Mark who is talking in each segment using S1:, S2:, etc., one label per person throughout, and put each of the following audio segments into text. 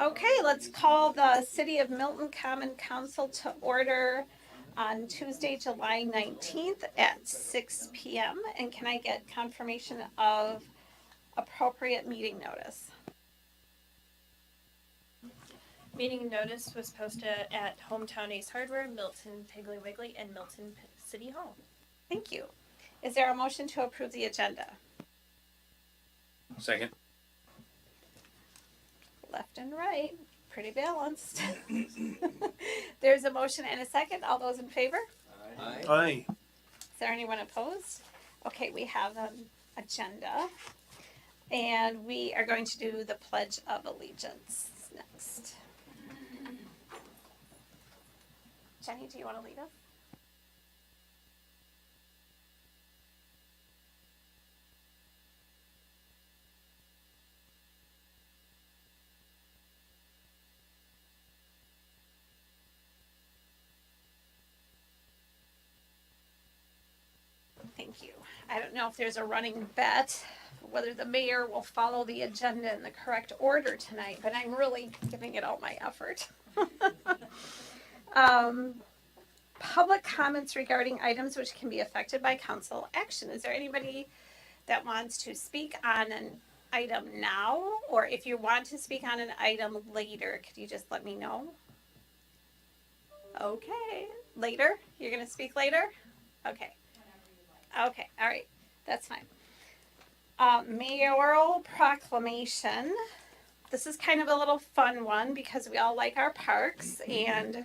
S1: Okay, let's call the City of Milton Common Council to order on Tuesday, July 19th at 6 p.m. And can I get confirmation of appropriate meeting notice?
S2: Meeting notice was posted at Hometown Ace Hardware, Milton Piggly Wiggly, and Milton City Hall.
S1: Thank you. Is there a motion to approve the agenda?
S3: Second.
S1: Left and right, pretty balanced. There's a motion and a second. All those in favor?
S3: Aye.
S4: Aye.
S1: Is there anyone opposed? Okay, we have an agenda. And we are going to do the Pledge of Allegiance next. Jenny, do you want to lead us? Thank you. I don't know if there's a running bet whether the mayor will follow the agenda in the correct order tonight, but I'm really giving it all my effort. Public comments regarding items which can be affected by council action. Is there anybody that wants to speak on an item now, or if you want to speak on an item later, could you just let me know? Okay, later? You're going to speak later? Okay. Okay, all right, that's fine. Mayoral proclamation. This is kind of a little fun one because we all like our parks, and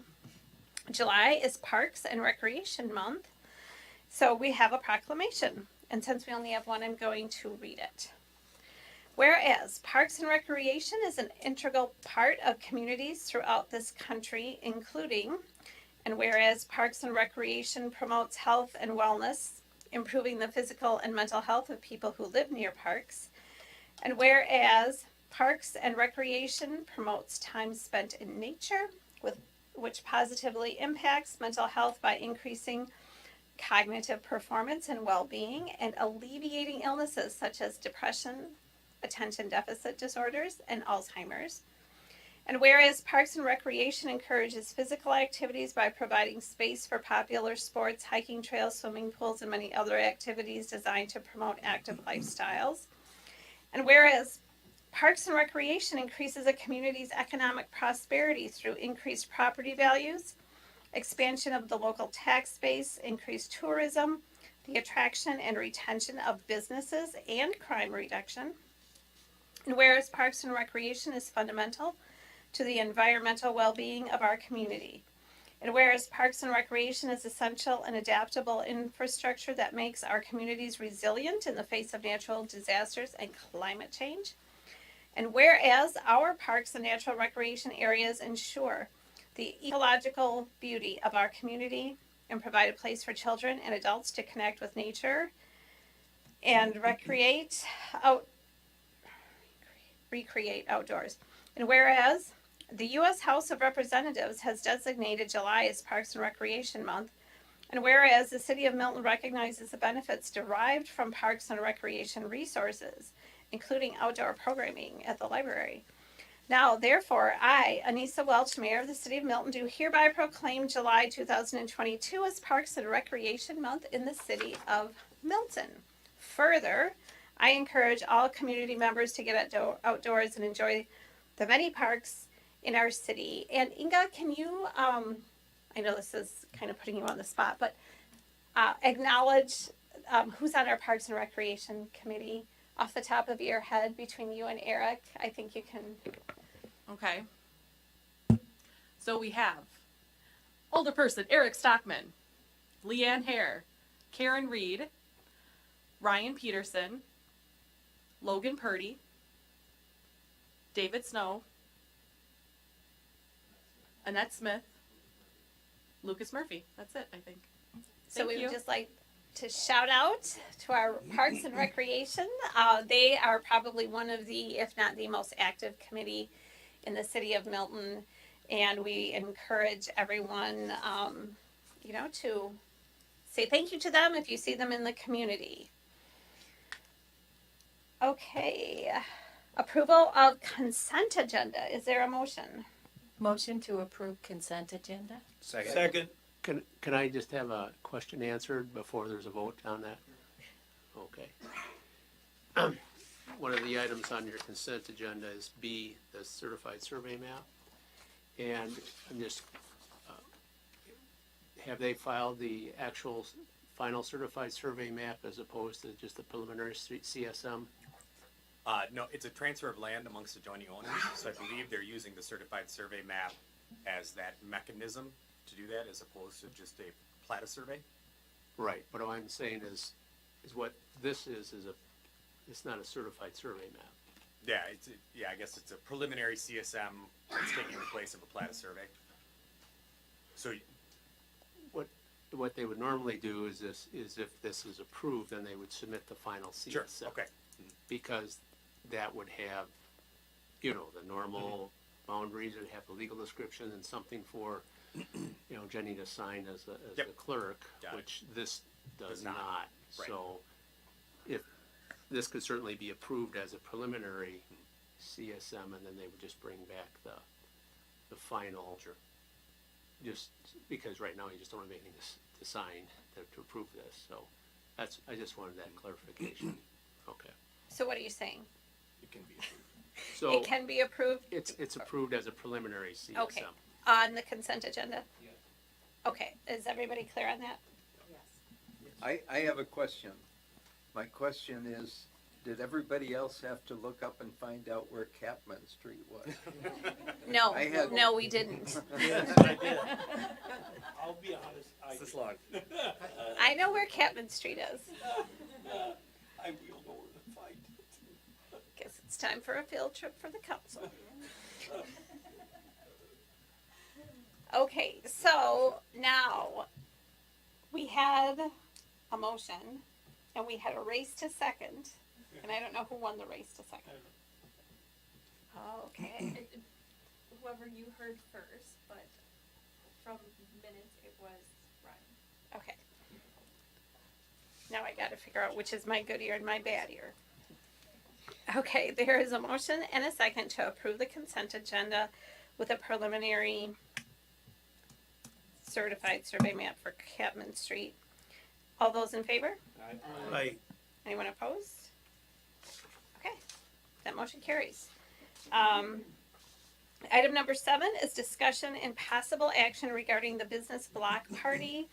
S1: July is Parks and Recreation Month. So we have a proclamation, and since we only have one, I'm going to read it. Whereas Parks and Recreation is an integral part of communities throughout this country, including, and whereas Parks and Recreation promotes health and wellness, improving the physical and mental health of people who live near parks. And whereas Parks and Recreation promotes time spent in nature, which positively impacts mental health by increasing cognitive performance and well-being and alleviating illnesses such as depression, attention deficit disorders, and Alzheimer's. And whereas Parks and Recreation encourages physical activities by providing space for popular sports, hiking trails, swimming pools, and many other activities designed to promote active lifestyles. And whereas Parks and Recreation increases a community's economic prosperity through increased property values, expansion of the local tax base, increased tourism, the attraction and retention of businesses, and crime reduction. And whereas Parks and Recreation is fundamental to the environmental well-being of our community. And whereas Parks and Recreation is essential and adaptable infrastructure that makes our communities resilient in the face of natural disasters and climate change. And whereas our parks and natural recreation areas ensure the ecological beauty of our community and provide a place for children and adults to connect with nature and recreate outdoors. And whereas the U.S. House of Representatives has designated July as Parks and Recreation Month, and whereas the City of Milton recognizes the benefits derived from parks and recreation resources, including outdoor programming at the library. Now, therefore, I, Anissa Welch, Mayor of the City of Milton, do hereby proclaim July 2022 as Parks and Recreation Month in the City of Milton. Further, I encourage all community members to get outdoors and enjoy the many parks in our city. And Inga, can you, I know this is kind of putting you on the spot, but acknowledge who's on our Parks and Recreation Committee off the top of your head between you and Eric? I think you can.
S5: Okay. So we have older person Eric Stockman, Leanne Hare, Karen Reed, Ryan Peterson, Logan Purdy, David Snow, Annette Smith, Lucas Murphy. That's it, I think.
S1: So we would just like to shout out to our Parks and Recreation. They are probably one of the, if not the most active committee in the City of Milton. And we encourage everyone, to say thank you to them if you see them in the community. Okay. Approval of consent agenda. Is there a motion?
S3: Motion to approve consent agenda?
S4: Second.
S6: Can I just have a question answered before there's a vote on that? Okay. One of the items on your consent agenda is B, the certified survey map. And I'm just, have they filed the actual final certified survey map as opposed to just the preliminary CSM?
S4: No, it's a transfer of land amongst adjoining owners, so I believe they're using the certified survey map as that mechanism to do that, as opposed to just a plat of survey.
S6: Right, but what I'm saying is what this is it's not a certified survey map.
S4: Yeah, I guess it's a preliminary CSM that's taking the place of a plat of survey. So,
S6: What they would normally do is if this is approved, then they would submit the final CSM.
S4: sure, okay.
S6: Because that would have, the normal boundaries, it'd have the legal description and something for, Jenny to sign as the
S4: Yep.
S6: clerk,
S4: Got it.
S6: which this does
S4: Does not.
S6: not.
S4: Right.
S6: So if, this could certainly be approved as a preliminary CSM, and then they would just bring back the final.
S4: Sure.
S6: Just because right now you just don't have anything to sign to approve this, so I just wanted that clarification. Okay.
S1: So what are you saying?
S4: It can be approved.
S6: So
S1: It can be approved
S6: it's approved as a preliminary CSM.
S1: Okay. on the consent agenda? Okay, is everybody clear on that?
S7: I have a question. My question is, did everybody else have to look up and find out where Capman Street was?
S1: No,
S7: I had-
S1: no, we didn't.
S8: I'll be honest,
S4: It's this long.
S1: I know where Catman Street is.
S8: I will know where to find it.
S1: Guess it's time for a field trip for the council. Okay, so now we had a motion and we had a race to second, and I don't know who won the race to second. Okay,
S2: Whoever you heard first, but from minutes it was Ryan.
S1: okay. Now I gotta figure out which is my good ear and my bad ear. Okay, there is a motion and a second to approve the consent agenda with a preliminary certified survey map for Catman Street. All those in favor?
S8: Aye.
S1: Anyone opposed? Okay, that motion carries. Item number 7 is discussion and possible action regarding the business block party,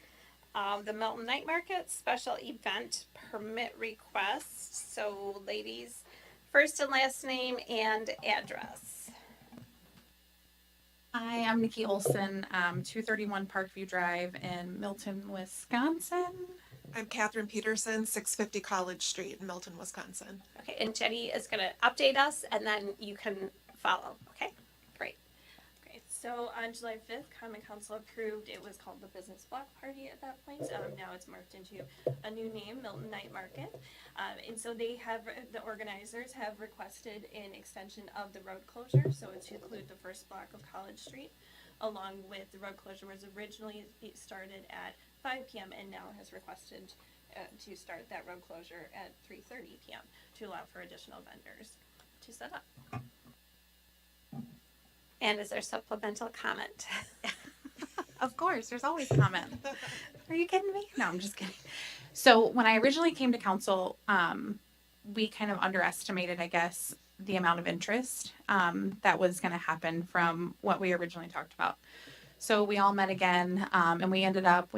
S1: the Milton Night Market special event permit request. So ladies, first and last name and address.
S5: Hi, I'm Nikki Olson, 231 Parkview Drive in Milton, Wisconsin.
S9: I'm Catherine Peterson, 650 College Street in Milton, Wisconsin.
S1: Okay, and Jenny is gonna update us and then you can follow, okay? Great.
S2: Okay, so on July 5th, Common Council approved, it was called the Business Block Party at that point. Now it's morphed into a new name, Milton Night Market. And so the organizers have requested an extension of the road closure, so it's to include the first block of College Street, along with the road closure was originally started at 5 p.m. and now has requested to start that road closure at 3:30 p.m. to allow for additional vendors to set up.
S1: And is there supplemental comment?
S5: Of course, there's always comment. Are you kidding me? No, I'm just kidding. So when I originally came to council, we kind of underestimated, I guess, the amount of interest that was going to happen from what we originally talked about. So we all met again, and we ended up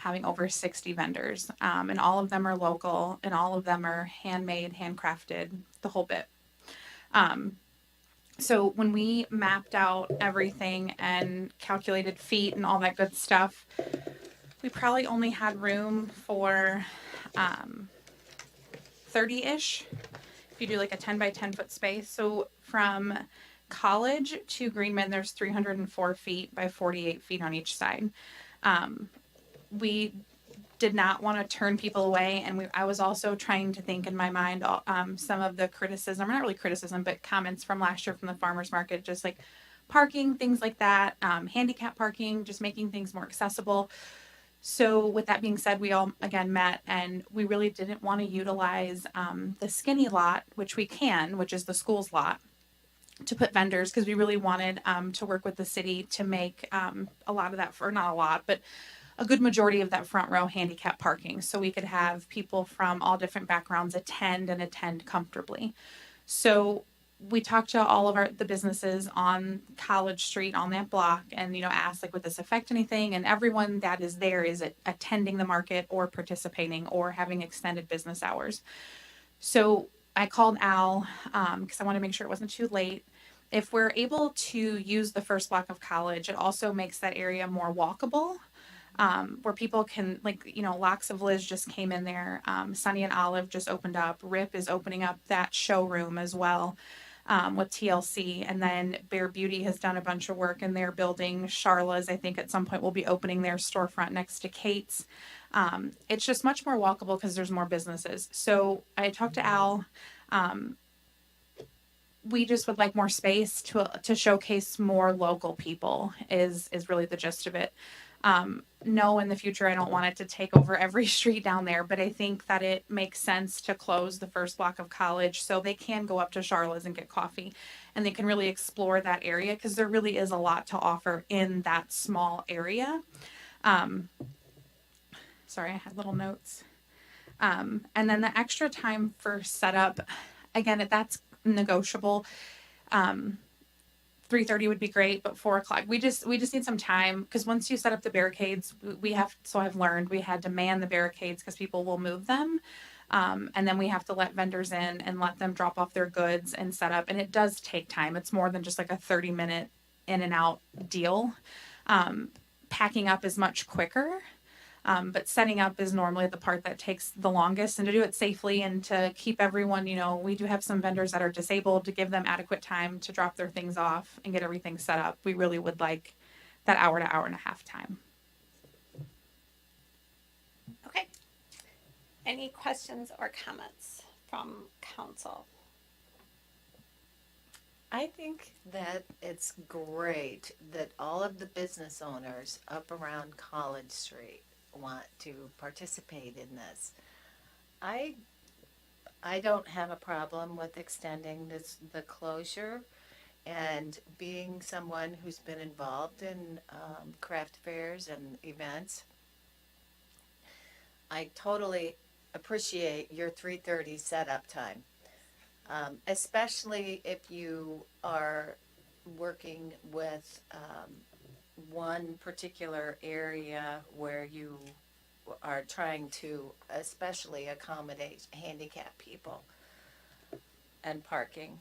S5: having over 60 vendors, and all of them are local, and all of them are handmade, handcrafted, the whole bit. So when we mapped out everything and calculated feet and all that good stuff, we probably only had room for 30-ish, if you do like a 10 by 10 foot space. So from College to Greenman, there's 304 feet by 48 feet on each side. We did not want to turn people away, and I was also trying to think in my mind some of the criticism, or not really criticism, but comments from last year from the farmers market, just like parking, things like that, handicap parking, just making things more accessible. So with that being said, we all again met and we really didn't want to utilize the skinny lot, which we can, which is the school's lot, to put vendors because we really wanted to work with the city to make a lot of that, or not a lot, but a good majority of that front row handicap parking so we could have people from all different backgrounds attend comfortably. So we talked to all of the businesses on College Street on that block and, asked like, would this affect anything? And everyone that is there is attending the market or participating or having extended business hours. So I called Al because I want to make sure it wasn't too late. If we're able to use the first block of College, it also makes that area more walkable. Where people can, Locks of Liz just came in there. Sunny and Olive just opened up. Rip is opening up that showroom as well with TLC. And then Bare Beauty has done a bunch of work in their building. Charla's, I think, at some point will be opening their storefront next to Kate's. It's just much more walkable because there's more businesses. So I talked to Al. We just would like more space to showcase more local people is really the gist of it. No, in the future, I don't want it to take over every street down there, but I think that it makes sense to close the first block of College so they can go up to Charlotte's and get coffee and they can really explore that area because there really is a lot to offer in that small area. Sorry, I had little notes. And then the extra time for setup, again, that's negotiable. 3:30 would be great, but 4:00 we just need some time because once you set up the barricades, I've learned we had to man the barricades because people will move them, and then we have to let vendors in and let them drop off their goods and set up, and it does take time. It's more than just like a 30-minute in and out deal. Packing up is much quicker. But setting up is normally the part that takes the longest, and to do it safely and to keep everyone, we do have some vendors that are disabled to give them adequate time to drop their things off and get everything set up. We really would like that hour to hour and a half time.
S1: Okay. Any questions or comments from council?
S3: I think that it's great that all of the business owners up around College Street want to participate in this. I don't have a problem with extending the closure, and being someone who's been involved in craft fairs and events, I totally appreciate your 3:30 setup time, especially if you are working with one particular area where you are trying to especially accommodate handicapped people and parking.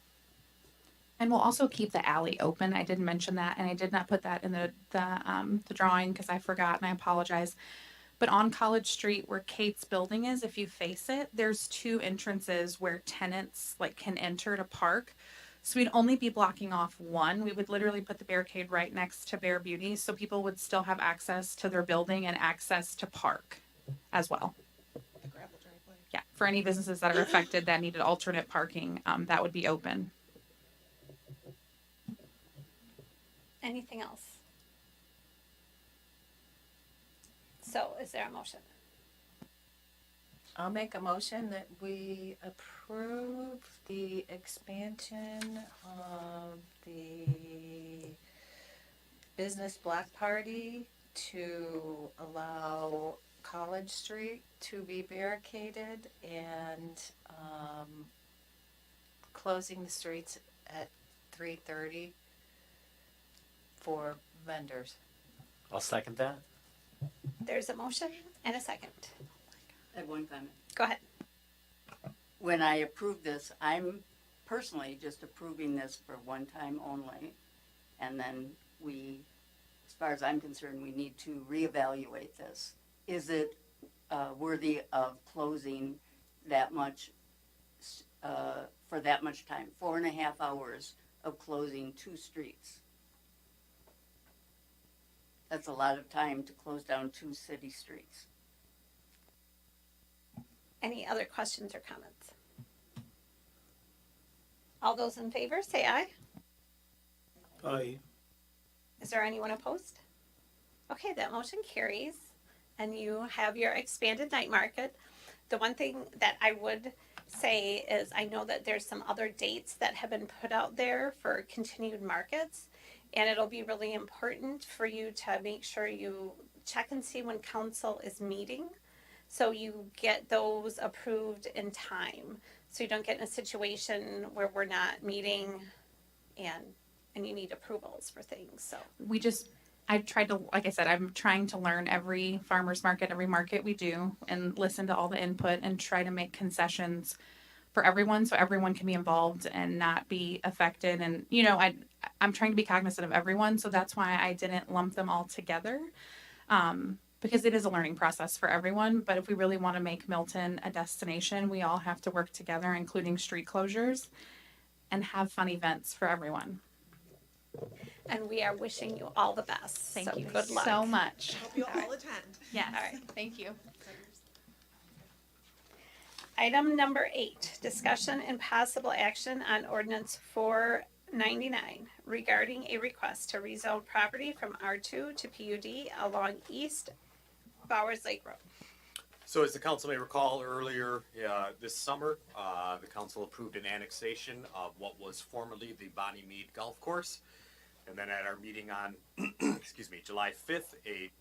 S5: And we'll also keep the alley open. I did mention that, and I did not put that in the drawing because I forgot, and I apologize. But on College Street, where Kate's building is, if you face it, there's 2 entrances where tenants can enter to park. So we'd only be blocking off one. We would literally put the barricade right next to Bare Beauty so people would still have access to their building and access to park as well.
S9: The gravel driveway.
S5: Yeah, for any businesses that are affected that needed alternate parking, that would be open.
S1: Anything else? So is there a motion?
S3: I'll make a motion that we approve the expansion of the business block party to allow College Street to be barricaded and closing the streets at 3:30 for vendors.
S10: I'll second that.
S1: There's a motion and a second.
S11: I have one comment.
S1: Go ahead.
S11: When I approve this, I'm personally just approving this for one time only. And then as far as I'm concerned, we need to reevaluate this. Is it worthy of closing that much, for that much time? 4.5 hours of closing 2 streets. That's a lot of time to close down 2 city streets.
S1: Any other questions or comments? All those in favor, say aye.
S8: Aye.
S1: Is there anyone opposed? Okay, that motion carries. and you have your expanded night market. The one thing that I would say is I know that there's some other dates that have been put out there for continued markets, and it'll be really important for you to make sure you check and see when council is meeting, so you get those approved in time, so you don't get in a situation where we're not meeting and you need approvals for things. So
S5: I tried to, like I said, I'm trying to learn every farmer's market, every market we do, and listen to all the input and try to make concessions for everyone so everyone can be involved and not be affected. And, I'm trying to be cognizant of everyone. So that's why I didn't lump them all together, because it is a learning process for everyone. But if we really want to make Milton a destination, we all have to work together, including street closures, and have fun events for everyone.
S1: and we are wishing you all the best.
S5: Thank
S1: So
S5: you
S1: good luck.
S5: so much.
S9: Hope you all attend.
S5: Yes.
S1: All right.
S5: Thank you.
S1: Item number 8, discussion and possible action on ordinance 499 regarding a request to rezone property from R2 to PUD along East Bowers Lake Road.
S4: So as the council may recall earlier this summer, the council approved an annexation of what was formerly the Bonnie Mead Golf Course. And then at our meeting on, July 5th, a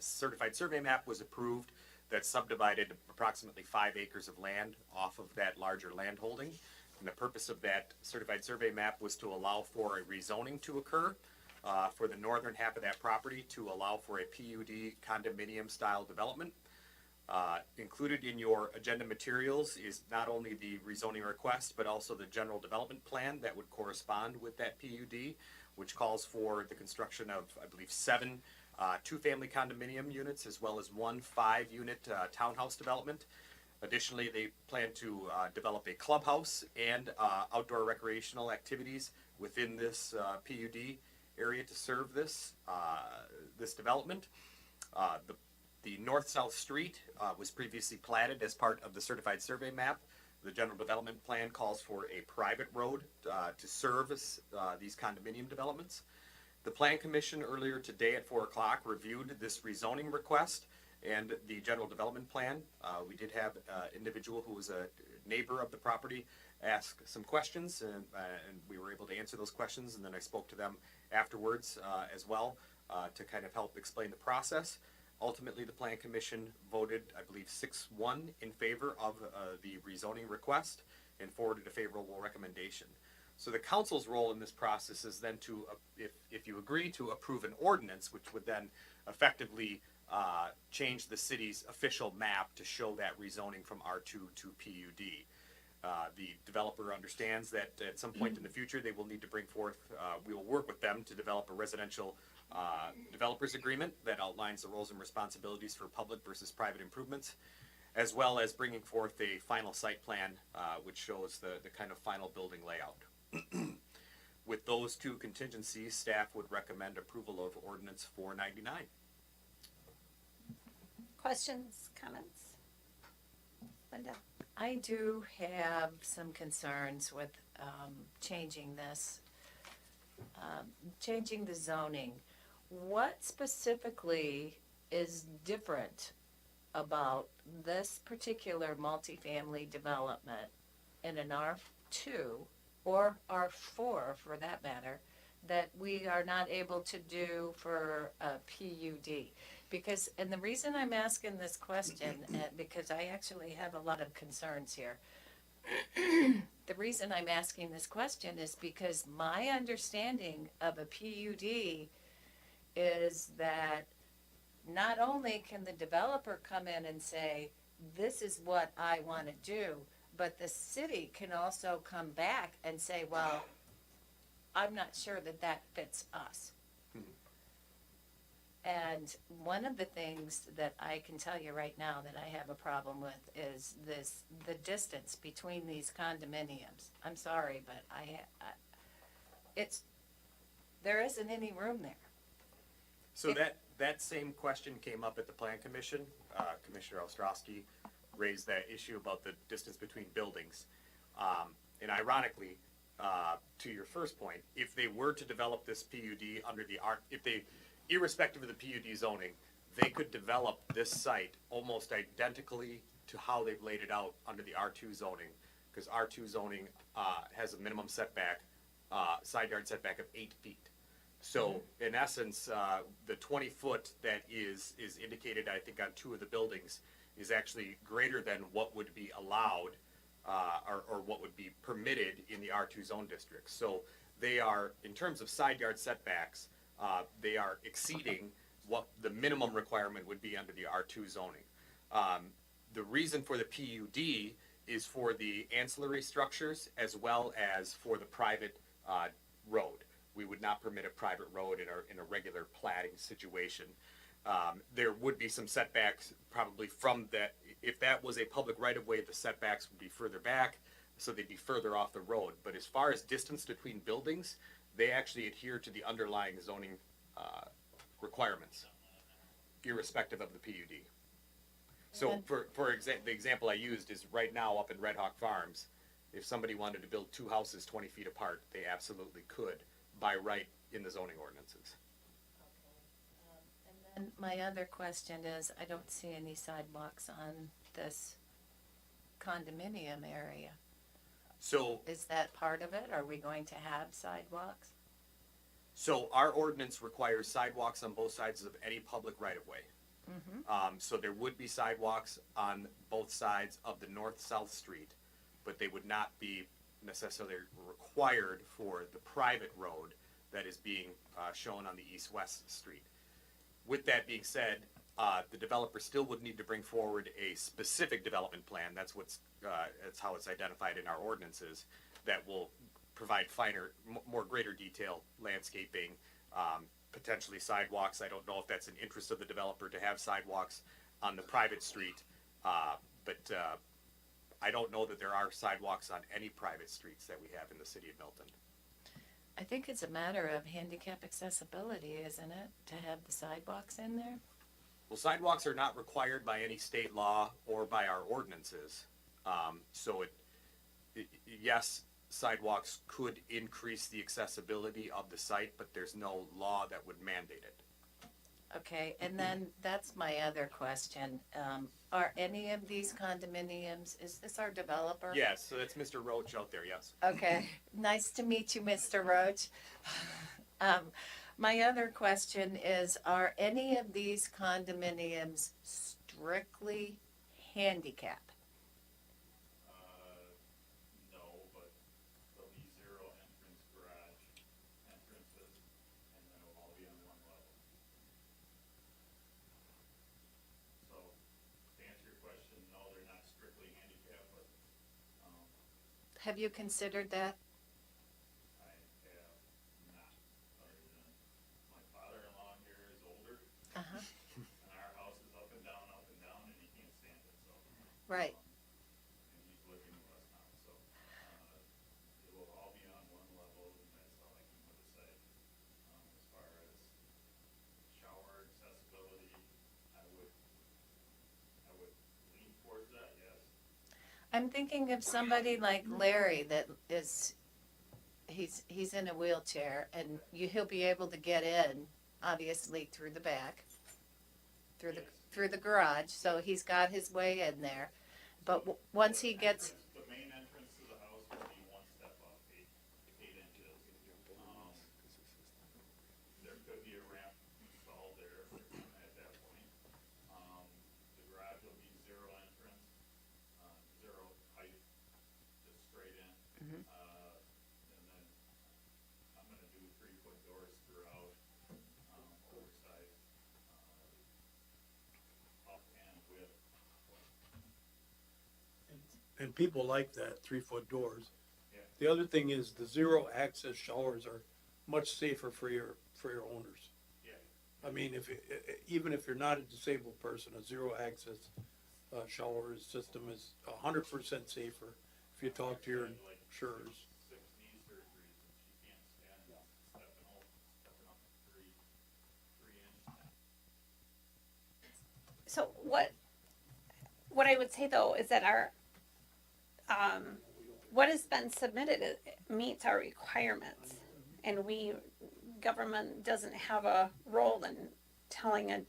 S4: certified survey map was approved that subdivided approximately 5 acres of land off of that larger land holding. And the purpose of that certified survey map was to allow for a rezoning to occur for the northern half of that property to allow for a PUD condominium style development. Included in your agenda materials is not only the rezoning request, but also the general development plan that would correspond with that PUD, which calls for the construction of, I believe, 7 two-family condominium units, as well as 1 5-unit townhouse development. Additionally, they plan to develop a clubhouse and outdoor recreational activities within this PUD area to serve this development. The north-south street was previously platted as part of the certified survey map. The general development plan calls for a private road to service these condominium developments. The Plan Commission earlier today at 4 o'clock reviewed this rezoning request and the general development plan. We did have an individual who was a neighbor of the property ask some questions, and we were able to answer those questions, and then I spoke to them afterwards as well to kind of help explain the process. Ultimately, the Plan Commission voted, I believe, 6-1 in favor of the rezoning request and forwarded a favorable recommendation. So the council's role in this process is then to, if you agree, to approve an ordinance, which would then effectively change the city's official map to show that rezoning from R2 to PUD. The developer understands that at some point in the future they will need to bring forth, we will work with them to develop a residential developers agreement that outlines the roles and responsibilities for public versus private improvements, as well as bringing forth a final site plan which shows the kind of final building layout. With those 2 contingencies, staff would recommend approval of Ordinance 499.
S1: Questions, comments? Linda?
S3: I do have some concerns with changing this, changing the zoning. What specifically is different about this particular multifamily development in an R2 or R4 for that matter that we are not able to do for a PUD? Because, and the reason I'm asking this question, because I actually have a lot of concerns here. The reason I'm asking this question is because my understanding of a PUD is that not only can the developer come in and say, this is what I want to do, but the city can also come back and say, well, I'm not sure that that fits us. And one of the things that I can tell you right now that I have a problem with is the distance between these condominiums. I'm sorry, but there isn't any room there.
S4: So that same question came up at the Plan Commission. Commissioner Ostrowski raised that issue about the distance between buildings. And ironically, to your first point, if they were to develop this PUD under irrespective of the PUD zoning, they could develop this site almost identically to how they've laid it out under the R2 zoning, because R2 zoning has a minimum setback, side yard setback of 8 feet. So in essence, the 20-foot that is indicated, I think, on two of the buildings is actually greater than what would be allowed or what would be permitted in the R2 zone district. So they are, in terms of side yard setbacks, they are exceeding what the minimum requirement would be under the R2 zoning. The reason for the PUD is for the ancillary structures as well as for the private road. We would not permit a private road in a regular platting situation. There would be some setbacks probably from that. If that was a public right-of-way, the setbacks would be further back, so they'd be further off the road. But as far as distance between buildings, they actually adhere to the underlying zoning requirements, irrespective of the PUD. So the example I used is right now up in Red Hawk Farms, if somebody wanted to build two houses 20 feet apart, they absolutely could by right in the zoning ordinances.
S3: And my other question is, I don't see any sidewalks on this condominium area.
S4: So
S3: Is that part of it? Are we going to have sidewalks?
S4: So our ordinance requires sidewalks on both sides of any public right-of-way. So there would be sidewalks on both sides of the north-south street, but they would not be necessarily required for the private road that is being shown on the east-west street. With that being said, the developer still would need to bring forward a specific development plan. That's how it's identified in our ordinances, that will provide more greater detail, landscaping, potentially sidewalks. I don't know if that's an interest of the developer to have sidewalks on the private street, but I don't know that there are sidewalks on any private streets that we have in the city of Milton.
S3: I think it's a matter of handicap accessibility, isn't it, to have the sidewalks in there?
S4: Well, sidewalks are not required by any state law or by our ordinances. So yes, sidewalks could increase the accessibility of the site, but there's no law that would mandate it.
S3: Okay, and then that's my other question. Are any of these condominiums, is this our developer?
S4: Yes, so that's Mr. Roach out there, yes.
S3: Okay, nice to meet you, Mr. Roach. My other question is, are any of these condominiums strictly handicap?
S10: No, but there'll be zero entrance garage entrances, and then it'll all be on one level. So, to answer your question, no, they're not strictly handicapped, but,
S3: Have you considered that?
S10: I have not, other than my father-in-law here is older,
S3: Uh-huh.
S10: and our house is up and down, and he can't stand it, so.
S3: Right.
S10: And he's living with us now, so, it will all be on one level, and that's all I can really say. As far as shower accessibility, I would lean towards that, yes.
S3: I'm thinking of somebody like Larry that is, he's in a wheelchair and he'll be able to get in, obviously through the back, through the garage, so he's got his way in there. But once he gets,
S10: The main entrance to the house will be one step up, 8 inches. There could be a ramp installed there at that point. The garage will be zero entrance, zero height, just straight in. And then I'm gonna do 3-foot doors throughout, oversized, up and width.
S8: And people like that, 3-foot doors.
S10: Yeah.
S8: The other thing is the zero access showers are much safer for your owners.
S10: Yeah.
S8: I mean, even if you're not a disabled person, a zero access shower system is 100% safer if you talk to your insurers.
S10: 6 knee surgeries, and she can't stand stepping up 3 inch.
S1: So what I would say though is that our what has been submitted meets our requirements, and government doesn't have a role in telling a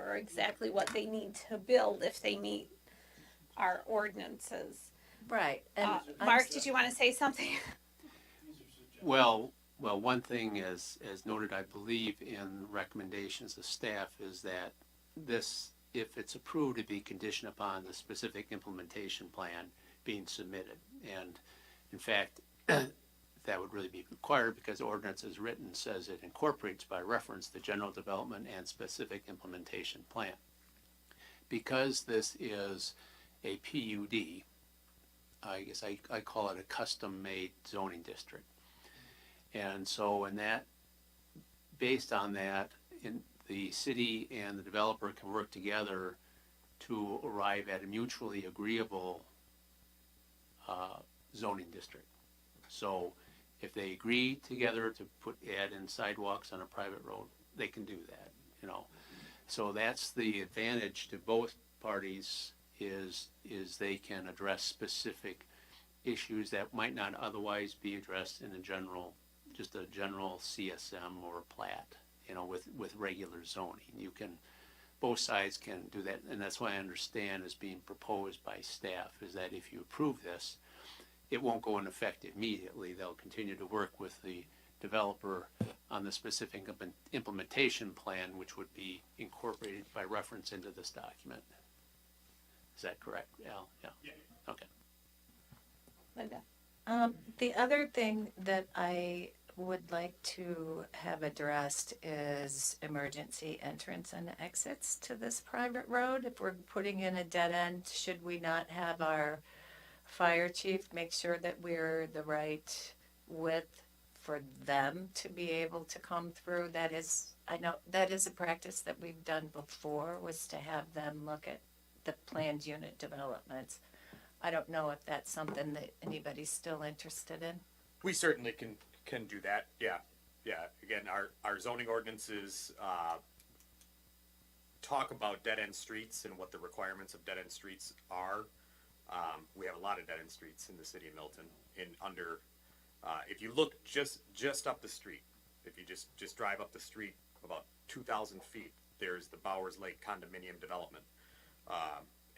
S1: developer exactly what they need to build if they meet our ordinances.
S3: Right, and
S1: Mark, did you want to say something?
S6: Well, one thing as noted, I believe in recommendations of staff is that this, if it's approved, to be conditioned upon the specific implementation plan being submitted. And in fact, that would really be required because the ordinance as written says it incorporates by reference the general development and specific implementation plan. Because this is a PUD, I guess I call it a custom-made zoning district. And so in that, based on that, in the city and the developer can work together to arrive at a mutually agreeable zoning district. So if they agree together to add in sidewalks on a private road, they can do that, you know. So that's the advantage to both parties is they can address specific issues that might not otherwise be addressed in a general, just a general CSM or plat, you know, with regular zoning. You can, both sides can do that, and that's why I understand is being proposed by staff is that if you approve this, it won't go in effect immediately. They'll continue to work with the developer on the specific implementation plan, which would be incorporated by reference into this document. Is that correct, Al? Yeah.
S10: Yeah.
S6: Okay.
S1: Linda?
S3: The other thing that I would like to have addressed is emergency entrance and exits to this private road. If we're putting in a dead end, should we not have our fire chief make sure that we're the right width for them to be able to come through? That is, I know that is a practice that we've done before, was to have them look at the planned unit developments. I don't know if that's something that anybody's still interested in.
S4: We certainly can do that. Yeah. Again, our zoning ordinances talk about dead end streets and what the requirements of dead end streets are. We have a lot of dead end streets in the city of Milton. If you look just up the street, if you just drive up the street about 2,000 feet, there's the Bowers Lake condominium development.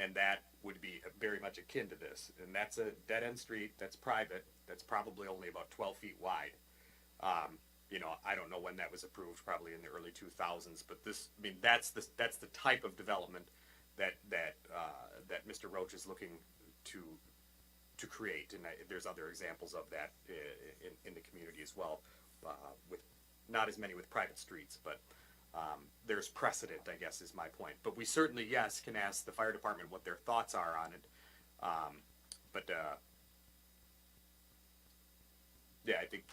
S4: And that would be very much akin to this. And that's a dead end street that's private, that's probably only about 12 feet wide. You know, I don't know when that was approved, probably in the early 2000s, but that's the type of development that Mr. Roach is looking to create. And there's other examples of that in the community as well, with not as many with private streets, but there's precedent, I guess, is my point. But we certainly, yes, can ask the fire department what their thoughts are on it. Yeah, I think,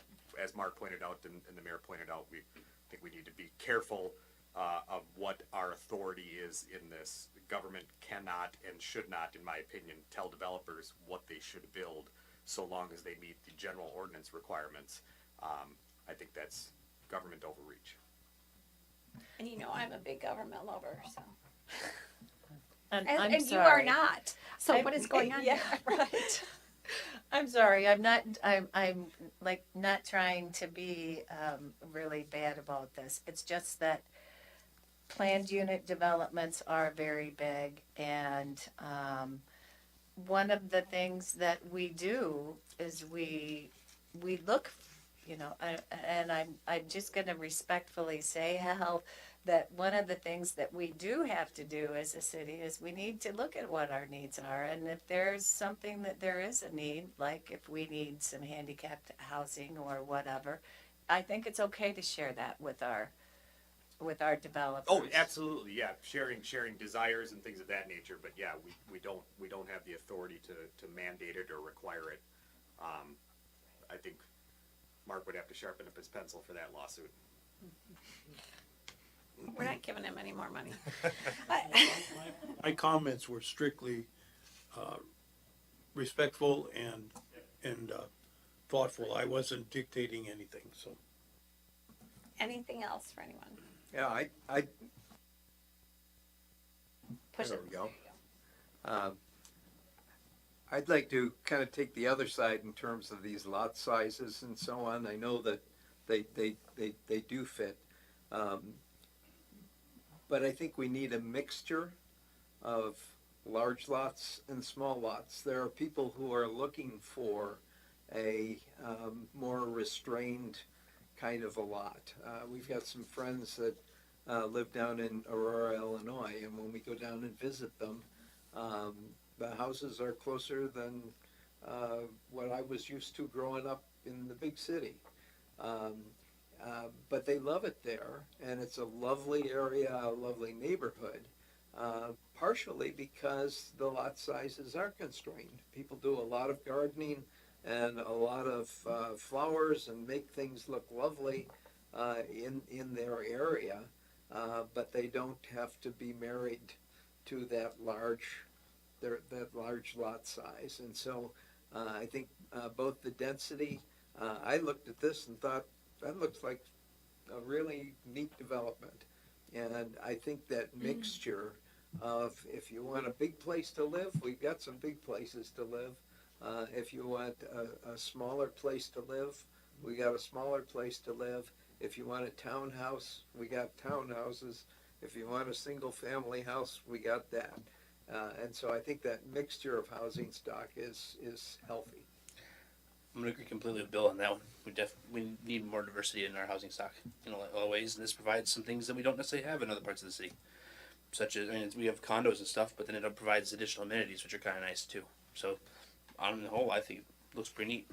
S4: as Mark pointed out and the mayor pointed out, I think we need to be careful of what our authority is in this. The government cannot and should not, in my opinion, tell developers what they should build so long as they meet the general ordinance requirements. I think that's government overreach.
S1: And you know I'm a big government lover, so.
S3: And
S1: And,
S3: I'm
S1: and
S3: sorry.
S1: you are not. So
S3: I'm-
S1: what is going on
S3: yeah,
S1: here?
S3: right. I'm sorry. I'm like not trying to be really bad about this. It's just that planned unit developments are very big, and one of the things that we do is we look, you know, and I'm just going to respectfully say, Hal, that one of the things that we do have to do as a city is we need to look at what our needs are. And if there's something that there is a need, like if we need some handicapped housing or whatever, I think it's okay to share that with our developers.
S4: Oh, absolutely, yeah. Sharing desires and things of that nature, but yeah, we don't have the authority to mandate it or require it. I think Mark would have to sharpen up his pencil for that lawsuit.
S1: We're not giving him any more money.
S8: My comments were strictly respectful and thoughtful. I wasn't dictating anything, so.
S1: Anything else for anyone?
S7: Yeah, I
S1: Push
S7: There
S1: it.
S7: we go. I'd like to kind of take the other side in terms of these lot sizes and so on. I know that they do fit. but I think we need a mixture of large lots and small lots. There are people who are looking for a more restrained kind of a lot. We've got some friends that live down in Aurora, Illinois, and when we go down and visit them, the houses are closer than what I was used to growing up in the big city. But they love it there, and it's a lovely area, a lovely neighborhood, partially because the lot sizes are constrained. People do a lot of gardening and a lot of flowers and make things look lovely in their area, but they don't have to be married to that large lot size. And so I think both the density, I looked at this and thought, that looks like a really neat development. And I think that mixture of, if you want a big place to live, we've got some big places to live. If you want a smaller place to live, we got a smaller place to live. If you want a townhouse, we got townhouses. If you want a single family house, we got that. And so I think that mixture of housing stock is healthy.
S12: I'm gonna agree completely with Bill on that one. We need more diversity in our housing stock in a lot of ways, and this provides some things that we don't necessarily have in other parts of the city. Such as, I mean, we have condos and stuff, but then it provides additional amenities, which are kind of nice too. So, on the whole, I think it looks pretty neat.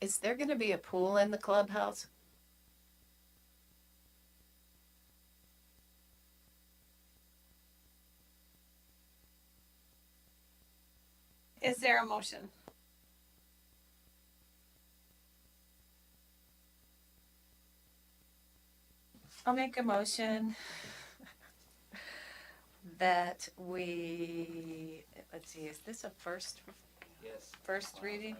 S3: Is there gonna be a pool in the clubhouse?
S1: Is there a motion?
S3: I'll make a motion that we, let's see, is this a first reading?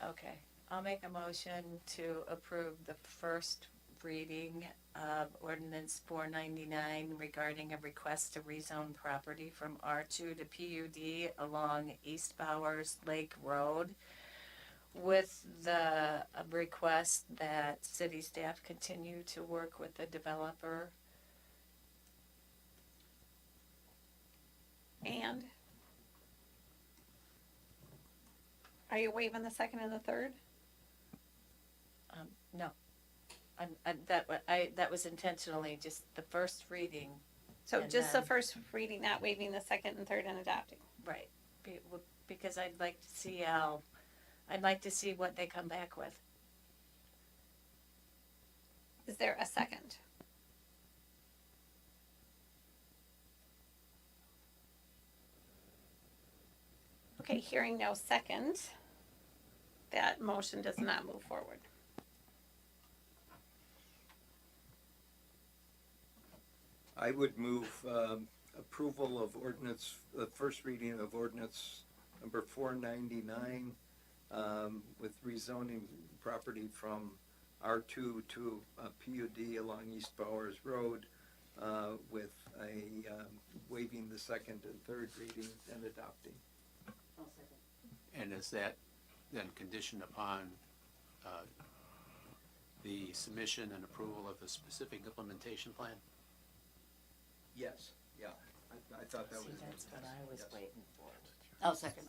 S3: Okay, I'll make a motion to approve the first reading of ordinance 499 regarding a request to rezone property from R2 to PUD along East Bowers Lake Road, with the request that city staff continue to work with the developer.
S1: And are you waiving the second and the third?
S3: No, that was intentionally just the first reading.
S1: So
S3: And
S1: just the
S3: then-
S1: first reading, not waiving the second and third and adopting.
S3: Right, because I'd like to see what they come back with.
S1: Is there a second? Okay, hearing no second, that motion does not move forward.
S7: I would move approval of ordinance, the first reading of ordinance number 499, with rezoning property from R2 to PUD along East Bowers Road, with a waiving the second and third reading and adopting.
S6: And is that then conditioned upon the submission and approval of the specific implementation plan?
S7: Yes, yeah, I thought that was.
S3: That's what I was waiting for.
S11: I'll second.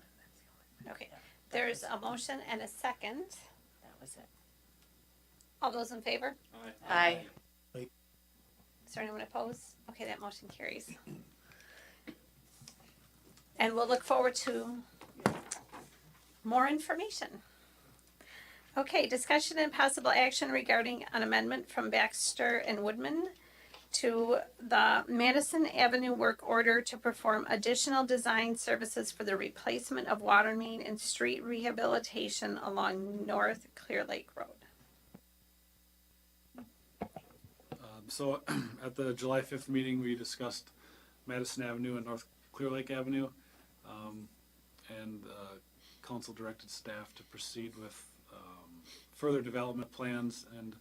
S1: Okay, there's a motion and a second.
S3: That was it.
S1: All those in favor?
S3: Aye.
S1: Is there anyone opposed? Okay, that motion carries. And we'll look forward to more information. Okay, discussion and possible action regarding an amendment from Baxter and Woodman to the Madison Avenue work order to perform additional design services for the replacement of water main and street rehabilitation along North Clear Lake Road.
S13: So at the July 5th meeting, we discussed Madison Avenue and North Clear Lake Avenue. And council directed staff to proceed with further development plans and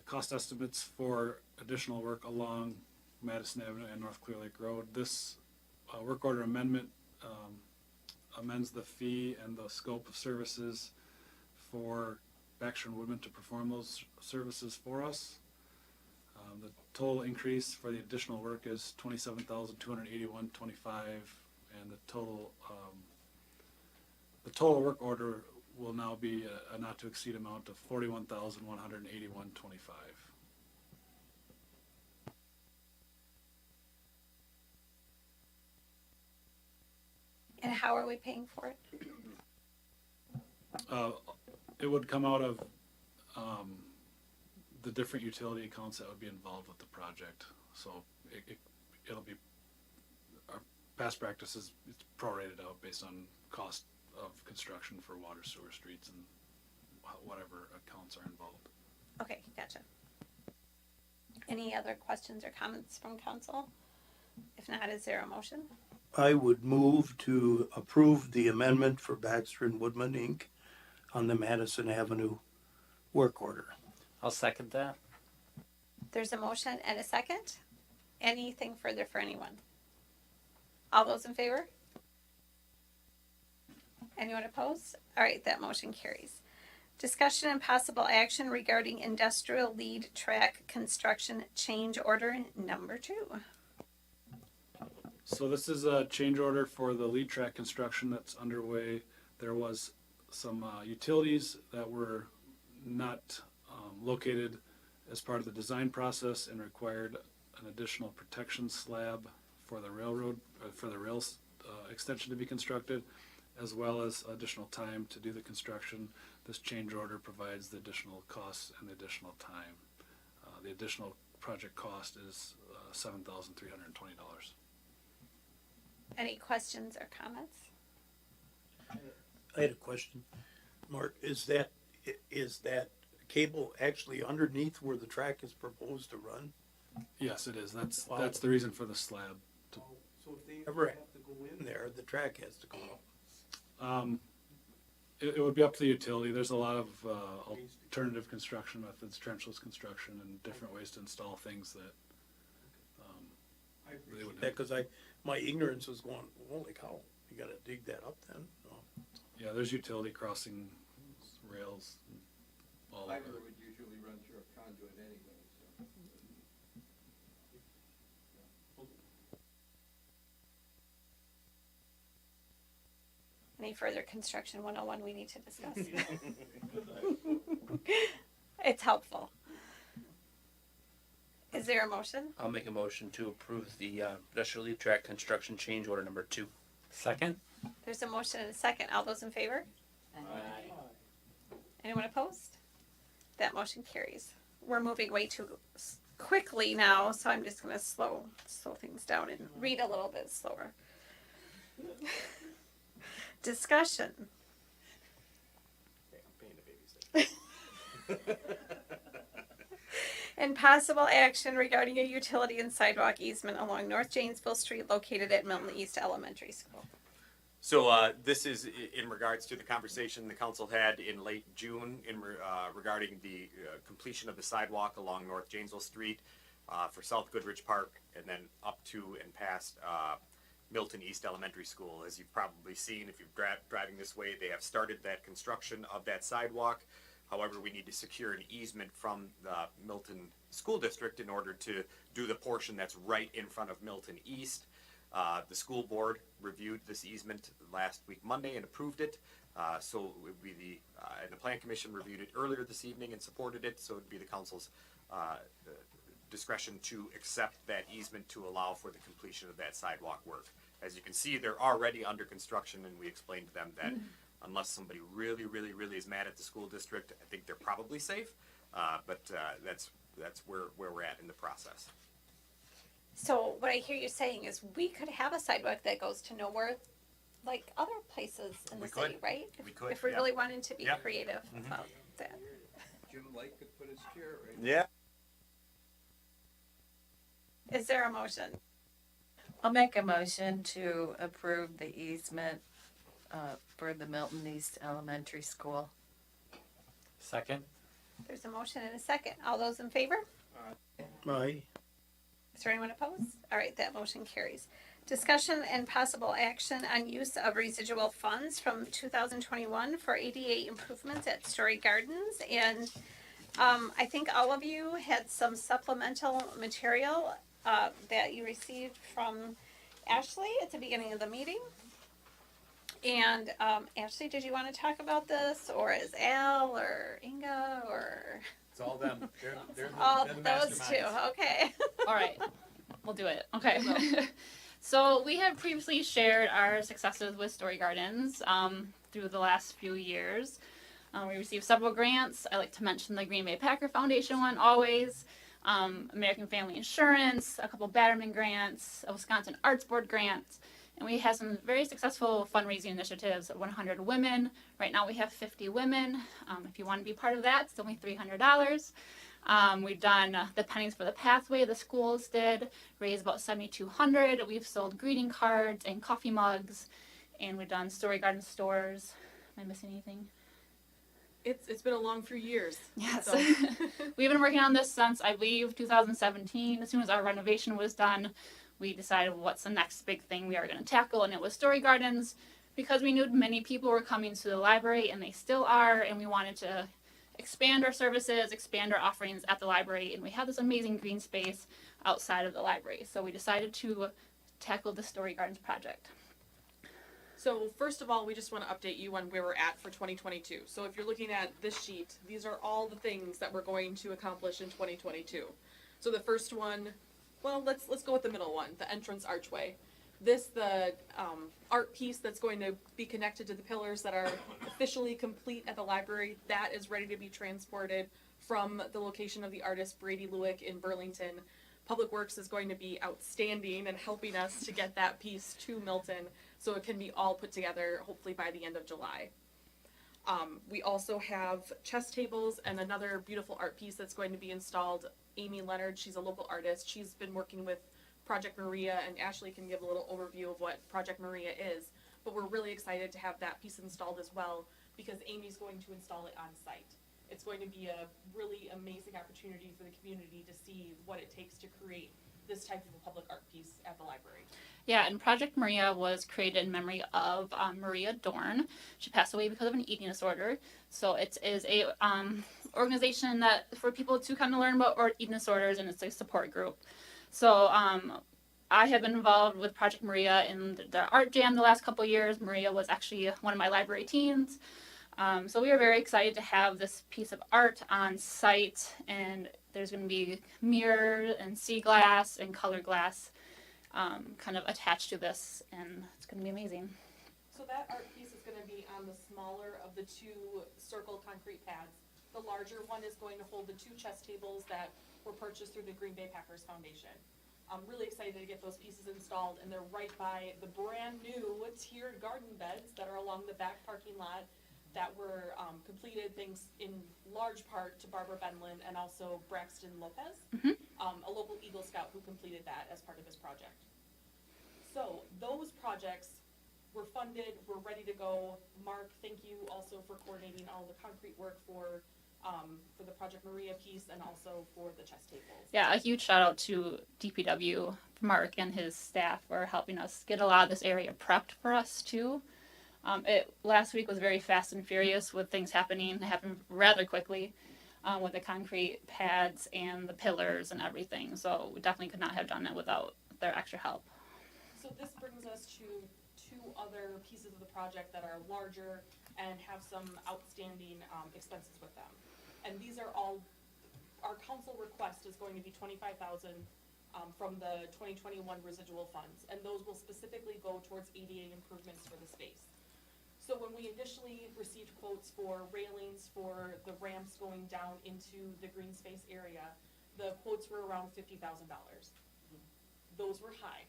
S13: cost estimates for additional work along Madison Avenue and North Clear Lake Road. This work order amendment amends the fee and the scope of services for Baxter and Woodman to perform those services for us. The total increase for the additional work is $27,281.25, and the total work order will now be a not to exceed amount of $41,181.25.
S1: And how are we paying for it?
S13: It would come out of the different utility accounts that would be involved with the project. So it'll be, our past practice is it's prorated out based on cost of construction for water, sewer, streets, and whatever accounts are involved.
S1: Okay, gotcha. Any other questions or comments from council? If not, is there a motion?
S8: I would move to approve the amendment for Baxter and Woodman, Inc. on the Madison Avenue work order.
S14: I'll second that.
S1: There's a motion and a second. Anything further for anyone? All those in favor? Anyone opposed? All right, that motion carries. Discussion and possible action regarding industrial lead track construction change order number 2.
S13: So this is a change order for the lead track construction that's underway. There was some utilities that were not located as part of the design process and required an additional protection slab for the railroad, for the rails extension to be constructed, as well as additional time to do the construction. This change order provides the additional costs and the additional time. The additional project cost is $7,320.
S1: Any questions or comments?
S8: I had a question. Mark, is that cable actually underneath where the track is proposed to run?
S13: Yes, it is. That's
S8: Wow.
S13: that's the reason for the slab.
S8: So if they ever have to go in there, the track has to go up.
S13: It would be up to the utility. There's a lot of alternative construction methods, trenchless construction, and different ways to install things that
S8: I appreciate that because my ignorance was going, holy cow, you gotta dig that up then? No.
S13: yeah, there's utility crossing rails and all of it.
S7: would usually run through a conduit anyway, so.
S1: Any further construction 101 we need to discuss? It's helpful. Is there a motion?
S12: I'll make a motion to approve the industrial lead track construction change order number 2.
S14: Second?
S1: There's a motion and a second. All those in favor? Anyone opposed? That motion carries. We're moving way too quickly now, so I'm just going to slow things down and read a little bit slower. Discussion. And possible action regarding a utility and sidewalk easement along North Janesville Street located at Milton East Elementary School.
S4: So this is in regards to the conversation the council had in late June regarding the completion of the sidewalk along North Janesville Street for South Goodrich Park and then up to and past Milton East Elementary School. As you've probably seen, if you're driving this way, they have started that construction of that sidewalk. However, we need to secure an easement from the Milton School District in order to do the portion that's right in front of Milton East. The school board reviewed this easement last week Monday and approved it. So it would be and the plan commission reviewed it earlier this evening and supported it. So it would be the council's discretion to accept that easement to allow for the completion of that sidewalk work. As you can see, they're already under construction, and we explained to them that unless somebody really, really, really is mad at the school district, I think they're probably safe. But that's where we're at in the process.
S1: So what I hear you saying is we could have a sidewalk that goes to nowhere like other places in the city, right?
S4: We could,
S1: If we
S4: yeah.
S1: really wanted to be
S4: Yeah.
S1: creative about that.
S7: Jim Lake could put his chair right.
S4: Yeah.
S1: Is there a motion?
S3: I'll make a motion to approve the easement for the Milton East Elementary School.
S14: Second?
S1: There's a motion and a second. All those in favor?
S8: Aye.
S1: Is there anyone opposed? All right, that motion carries. Discussion and possible action on use of residual funds from 2021 for ADA improvements at Story Gardens. And I think all of you had some supplemental material that you received from Ashley at the beginning of the meeting. And Ashley, did you want to talk about this, or is Al or Inga or
S4: It's all them. They're
S1: all
S4: they're the
S1: those two?
S4: masterminds.
S1: Okay.
S15: All right, we'll do it. Okay. So we have previously shared our successes with Story Gardens through the last few years. We received several grants. I like to mention the Green Bay Packer Foundation one always, American Family Insurance, a couple Batterman grants, a Wisconsin Arts Board grant, and we had some very successful fundraising initiatives. 100 women. Right now we have 50 women. If you want to be part of that, it's only $300. We've done the pennies for the pathway. The schools did raise about $7,200. We've sold greeting cards and coffee mugs, and we've done Story Garden stores. Am I missing anything?
S9: It's been a long few years.
S15: Yes.
S9: So.
S15: We've been working on this since, I believe, 2017. As soon as our renovation was done, we decided what's the next big thing we are going to tackle, and it was Story Gardens, because we knew many people were coming to the library, and they still are, and we wanted to expand our services, expand our offerings at the library, and we have this amazing green space outside of the library. So we decided to tackle the Story Gardens project.
S9: So first of all, we just want to update you on where we're at for 2022. So if you're looking at this sheet, these are all the things that we're going to accomplish in 2022. So the first one, well, let's go with the middle one, the entrance archway. The art piece that's going to be connected to the pillars that are officially complete at the library, that is ready to be transported from the location of the artist Brady Lewick in Burlington. Public Works is going to be outstanding and helping us to get that piece to Milton so it can be all put together hopefully by the end of July. We also have chess tables and another beautiful art piece that's going to be installed. Amy Leonard, she's a local artist. She's been working with Project Maria, and Ashley can give a little overview of what Project Maria is. But we're really excited to have that piece installed as well because Amy's going to install it on site. It's going to be a really amazing opportunity for the community to see what it takes to create this type of a public art piece at the library.
S15: Yeah, and Project Maria was created in memory of Maria Dorn. She passed away because of an eating disorder. So it is a organization that for people to kind of learn about eating disorders, and it's a support group. So I have been involved with Project Maria in the art jam the last couple of years. Maria was actually one of my library teens. So we are very excited to have this piece of art on site, and there's going to be mirror and sea glass and color glass kind of attached to this, and it's going to be amazing.
S9: So that art piece is going to be on the smaller of the two circle concrete pads. The larger one is going to hold the two chess tables that were purchased through the Green Bay Packers Foundation. I'm really excited to get those pieces installed, and they're right by the brand new tiered garden beds that are along the back parking lot that were completed thanks in large part to Barbara Benlin and also Braxton Lopez, a local Eagle Scout who completed that as part of his project. So those projects were funded, we're ready to go. Mark, thank you also for coordinating all the concrete work for the Project Maria piece and also for the chess tables.
S15: Yeah, a huge shout out to DPW, Mark and his staff for helping us get a lot of this area prepped for us too. Last week was very fast and furious with things happening. It happened rather quickly with the concrete pads and the pillars and everything. So we definitely could not have done it without their extra help.
S9: So this brings us to two other pieces of the project that are larger and have some outstanding expenses with them. And these are all, our council request is going to be $25,000 from the 2021 residual funds. And those will specifically go towards ADA improvements for the space. So when we initially received quotes for railings for the ramps going down into the green space area, the quotes were around $50,000. Those were high,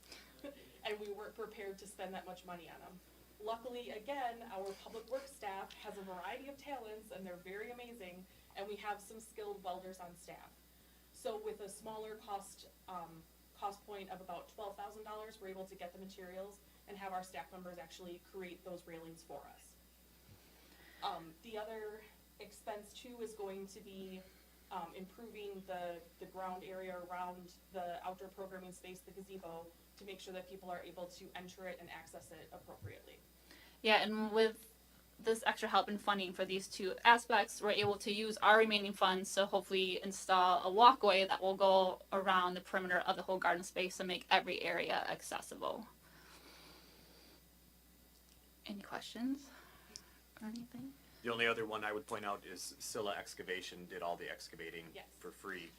S9: and we weren't prepared to spend that much money on them. Luckily, again, our public works staff has a variety of talents, and they're very amazing, and we have some skilled welders on staff. So with a smaller cost point of about $12,000, we're able to get the materials and have our staff members actually create those railings for us. The other expense too is going to be improving the ground area around the outdoor programming space, the gazebo, to make sure that people are able to enter it and access it appropriately.
S15: Yeah, and with this extra help in funding for these two aspects, we're able to use our remaining funds to hopefully install a walkway that will go around the perimeter of the whole garden space and make every area accessible. Any questions or anything?
S4: The only other one I would point out is Scylla Excavation did all the excavating
S9: Yes.
S4: for free,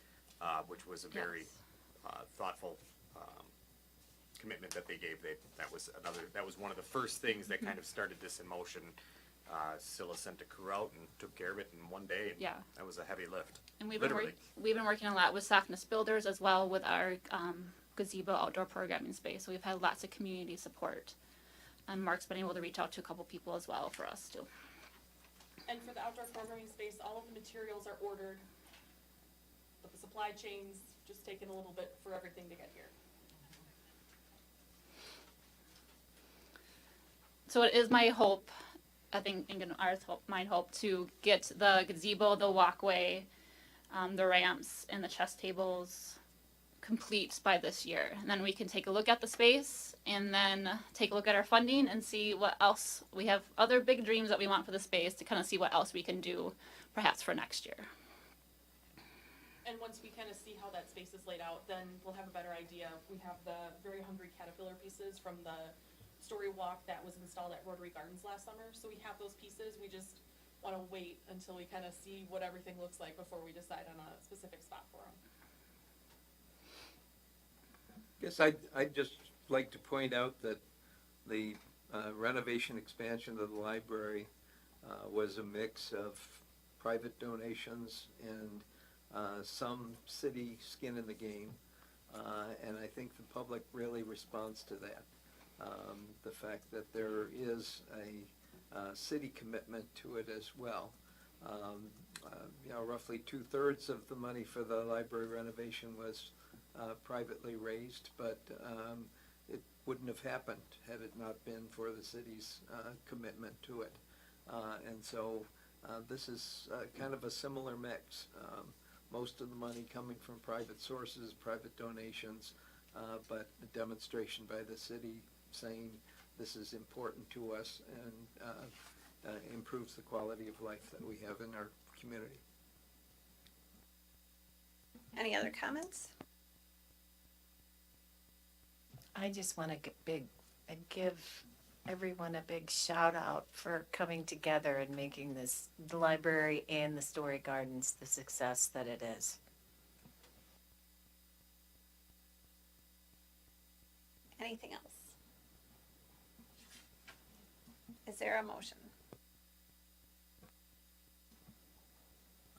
S4: which was a very
S15: Yes.
S4: thoughtful commitment that they gave. That was one of the first things that kind of started this in motion. Scylla sent a crew out and took care of it in one day. And
S15: Yeah.
S4: that was a heavy lift.
S15: And we've
S4: Literally.
S15: been working a lot with Softness Builders as well with our gazebo outdoor programming space. So we've had lots of community support. And Mark's been able to reach out to a couple people as well for us too.
S9: And for the outdoor programming space, all of the materials are ordered, but the supply chain's just taking a little bit for everything to get here.
S15: So it is my hope, I think, and our hope, my hope, to get the gazebo, the walkway, the ramps, and the chess tables complete by this year. And then we can take a look at the space and then take a look at our funding and see what else. We have other big dreams that we want for the space to kind of see what else we can do perhaps for next year.
S9: And once we kind of see how that space is laid out, then we'll have a better idea. We have the Very Hungry Caterpillar pieces from the story walk that was installed at Rotary Gardens last summer. So we have those pieces. We just want to wait until we kind of see what everything looks like before we decide on a specific spot for them.
S7: Guess I'd just like to point out that the renovation expansion of the library was a mix of private donations and some city skin in the game, and I think the public really responds to that. The fact that there is a city commitment to it as well. Roughly 2/3 of the money for the library renovation was privately raised, but it wouldn't have happened had it not been for the city's commitment to it. And so this is kind of a similar mix. Most of the money coming from private sources, private donations, but a demonstration by the city saying this is important to us and improves the quality of life that we have in our community.
S1: Any other comments?
S3: I just want to give everyone a big shout out for coming together and making this, the library and the Story Gardens, the success that it is.
S1: Anything else? Is there a motion?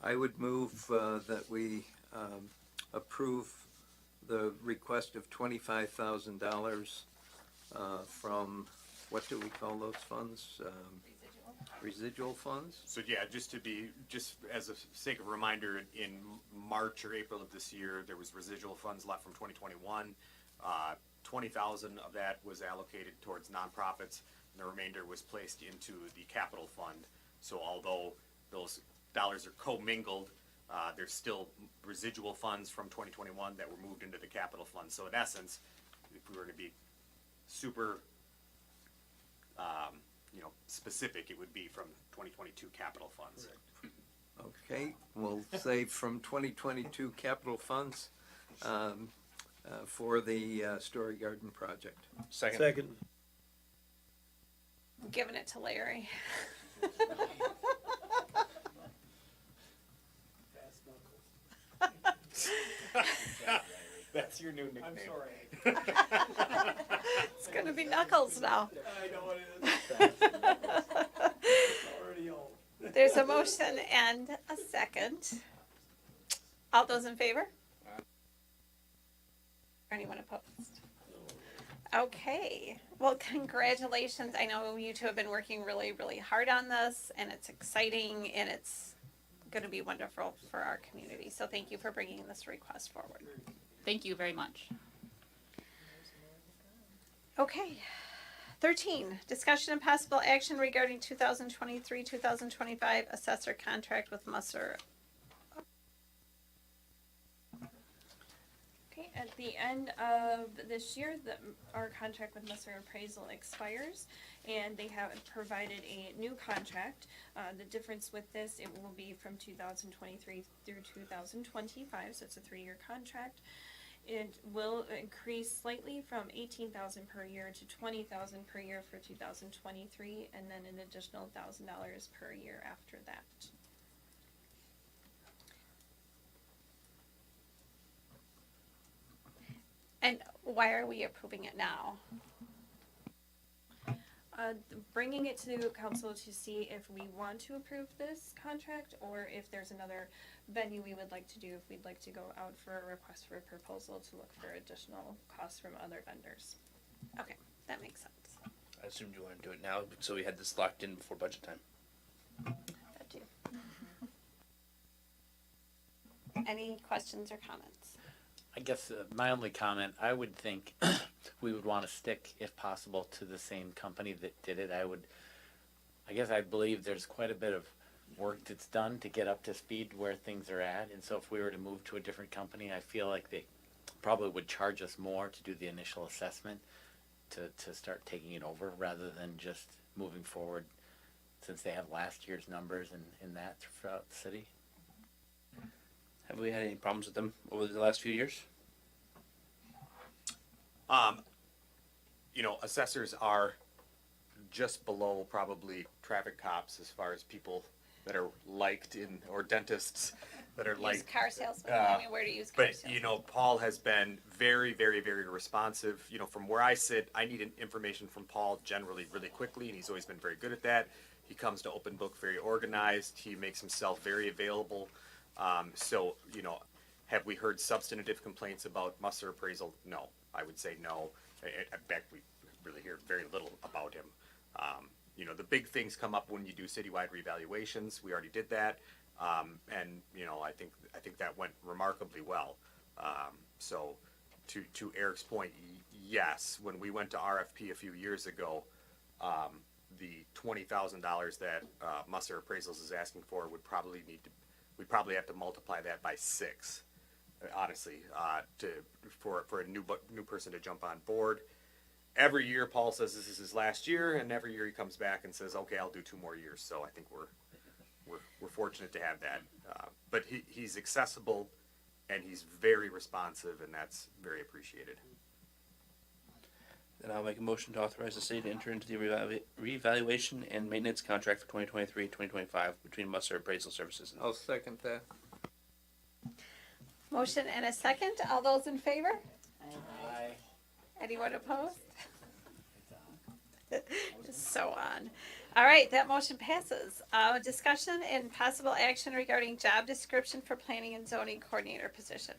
S7: I would move that we approve the request of $25,000 from, what do we call those funds? Residual funds?
S4: So yeah, just as a sake of reminder, in March or April of this year, there was residual funds left from 2021. 20,000 of that was allocated towards nonprofits, and the remainder was placed into the capital fund. So although those dollars are commingled, there's still residual funds from 2021 that were moved into the capital fund. So in essence, if we were to be super specific, it would be from 2022 capital funds.
S7: Okay, we'll say from 2022 capital funds for the Story Garden project.
S8: Second.
S1: I'm giving it to Larry.
S4: That's your new nickname.
S8: I'm sorry.
S1: It's gonna be Knuckles now.
S8: I know it is. It's already old.
S1: There's a motion and a second. All those in favor? Anyone opposed? Okay, well, congratulations. I know you two have been working really, really hard on this, and it's exciting, and it's gonna be wonderful for our community. So thank you for bringing this request forward.
S15: Thank you very much.
S1: Okay. 13, discussion and possible action regarding 2023-2025 assessor contract with Musser.
S2: Okay, at the end of this year, our contract with Musser Appraisal expires, and they have provided a new contract. The difference with this, it will be from 2023 through 2025, so it's a 3-year contract. It will increase slightly from $18,000 per year to $20,000 per year for 2023, and then an additional $1,000 per year after that.
S1: And why are we approving it now?
S2: Bringing it to council to see if we want to approve this contract, or if there's another venue we would like to do, if we'd like to go out for a request for a proposal to look for additional costs from other vendors.
S1: Okay, that makes sense.
S12: I assumed you wanted to do it now, so we had this locked in before budget time.
S1: That too. Any questions or comments?
S14: I guess my only comment, I would think we would want to stick, if possible, to the same company that did it. I believe there's quite a bit of work that's done to get up to speed where things are at. And so if we were to move to a different company, I feel like they probably would charge us more to do the initial assessment to start taking it over, rather than just moving forward, since they have last year's numbers and that throughout the city.
S12: Have we had any problems with them over the last few years?
S4: Assessors are just below probably traffic cops as far as people that are liked or dentists that are
S1: Used
S4: liked.
S1: car salesman. I mean, where to use car
S4: But,
S1: salesman.
S4: Paul has been very, very, very responsive. From where I sit, I need information from Paul generally really quickly, and he's always been very good at that. He comes to open book very organized. He makes himself very available. Have we heard substantive complaints about Musser Appraisal? No, I would say no. In fact, we really hear very little about him. The big things come up when you do citywide revaluations. We already did that, and I think that went remarkably well. To Eric's point, yes, when we went to RFP a few years ago, the $20,000 that Musser Appraisals is asking for we'd probably have to multiply that by 6, honestly, for a new person to jump on board. Every year, Paul says this is his last year, and every year he comes back and says, "Okay, I'll do 2 more years." So I think we're fortunate to have that. But he's accessible, and he's very responsive, and that's very appreciated.
S12: Then I'll make a motion to authorize the city to enter into the revaluation and maintenance contract for 2023-2025 between Musser Appraisal Services and
S7: I'll second that.
S1: Motion and a second. All those in favor?
S14: Aye.
S1: Anyone opposed? So on. All right, that motion passes. Discussion and possible action regarding job description for planning and zoning coordinator position.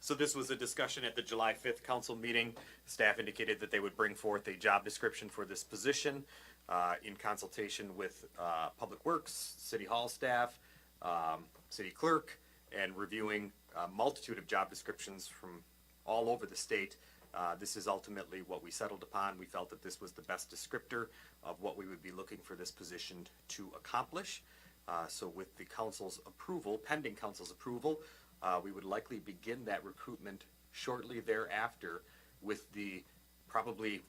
S4: So this was a discussion at the July 5th council meeting. Staff indicated that they would bring forth a job description for this position in consultation with Public Works, City Hall staff, city clerk, and reviewing a multitude of job descriptions from all over the state. This is ultimately what we settled upon. We felt that this was the best descriptor of what we would be looking for this position to accomplish. So with the council's approval, pending council's approval, we would likely begin that recruitment shortly thereafter, with the probably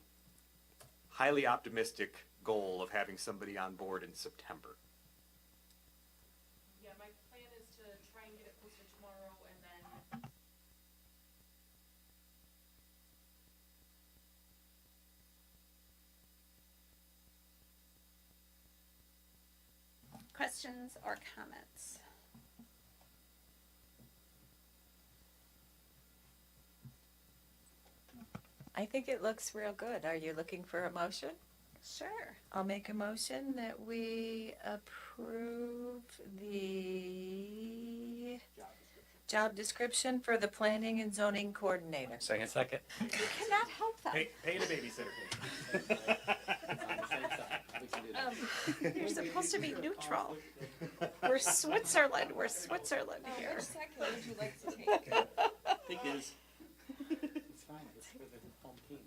S4: highly optimistic goal of having somebody on board in September.
S9: Yeah, my plan is to try and get it posted tomorrow, and then
S1: Questions or comments?
S3: I think it looks real good. Are you looking for a motion?
S1: Sure.
S3: I'll make a motion that we approve the job description for the planning and zoning coordinator.
S12: second.
S14: Second.
S1: You cannot help them.
S4: Pay the babysitter.
S1: You're supposed to be neutral. We're Switzerland. We're Switzerland here.
S2: Which second would you like to take?
S14: It's fine. It's for the home team.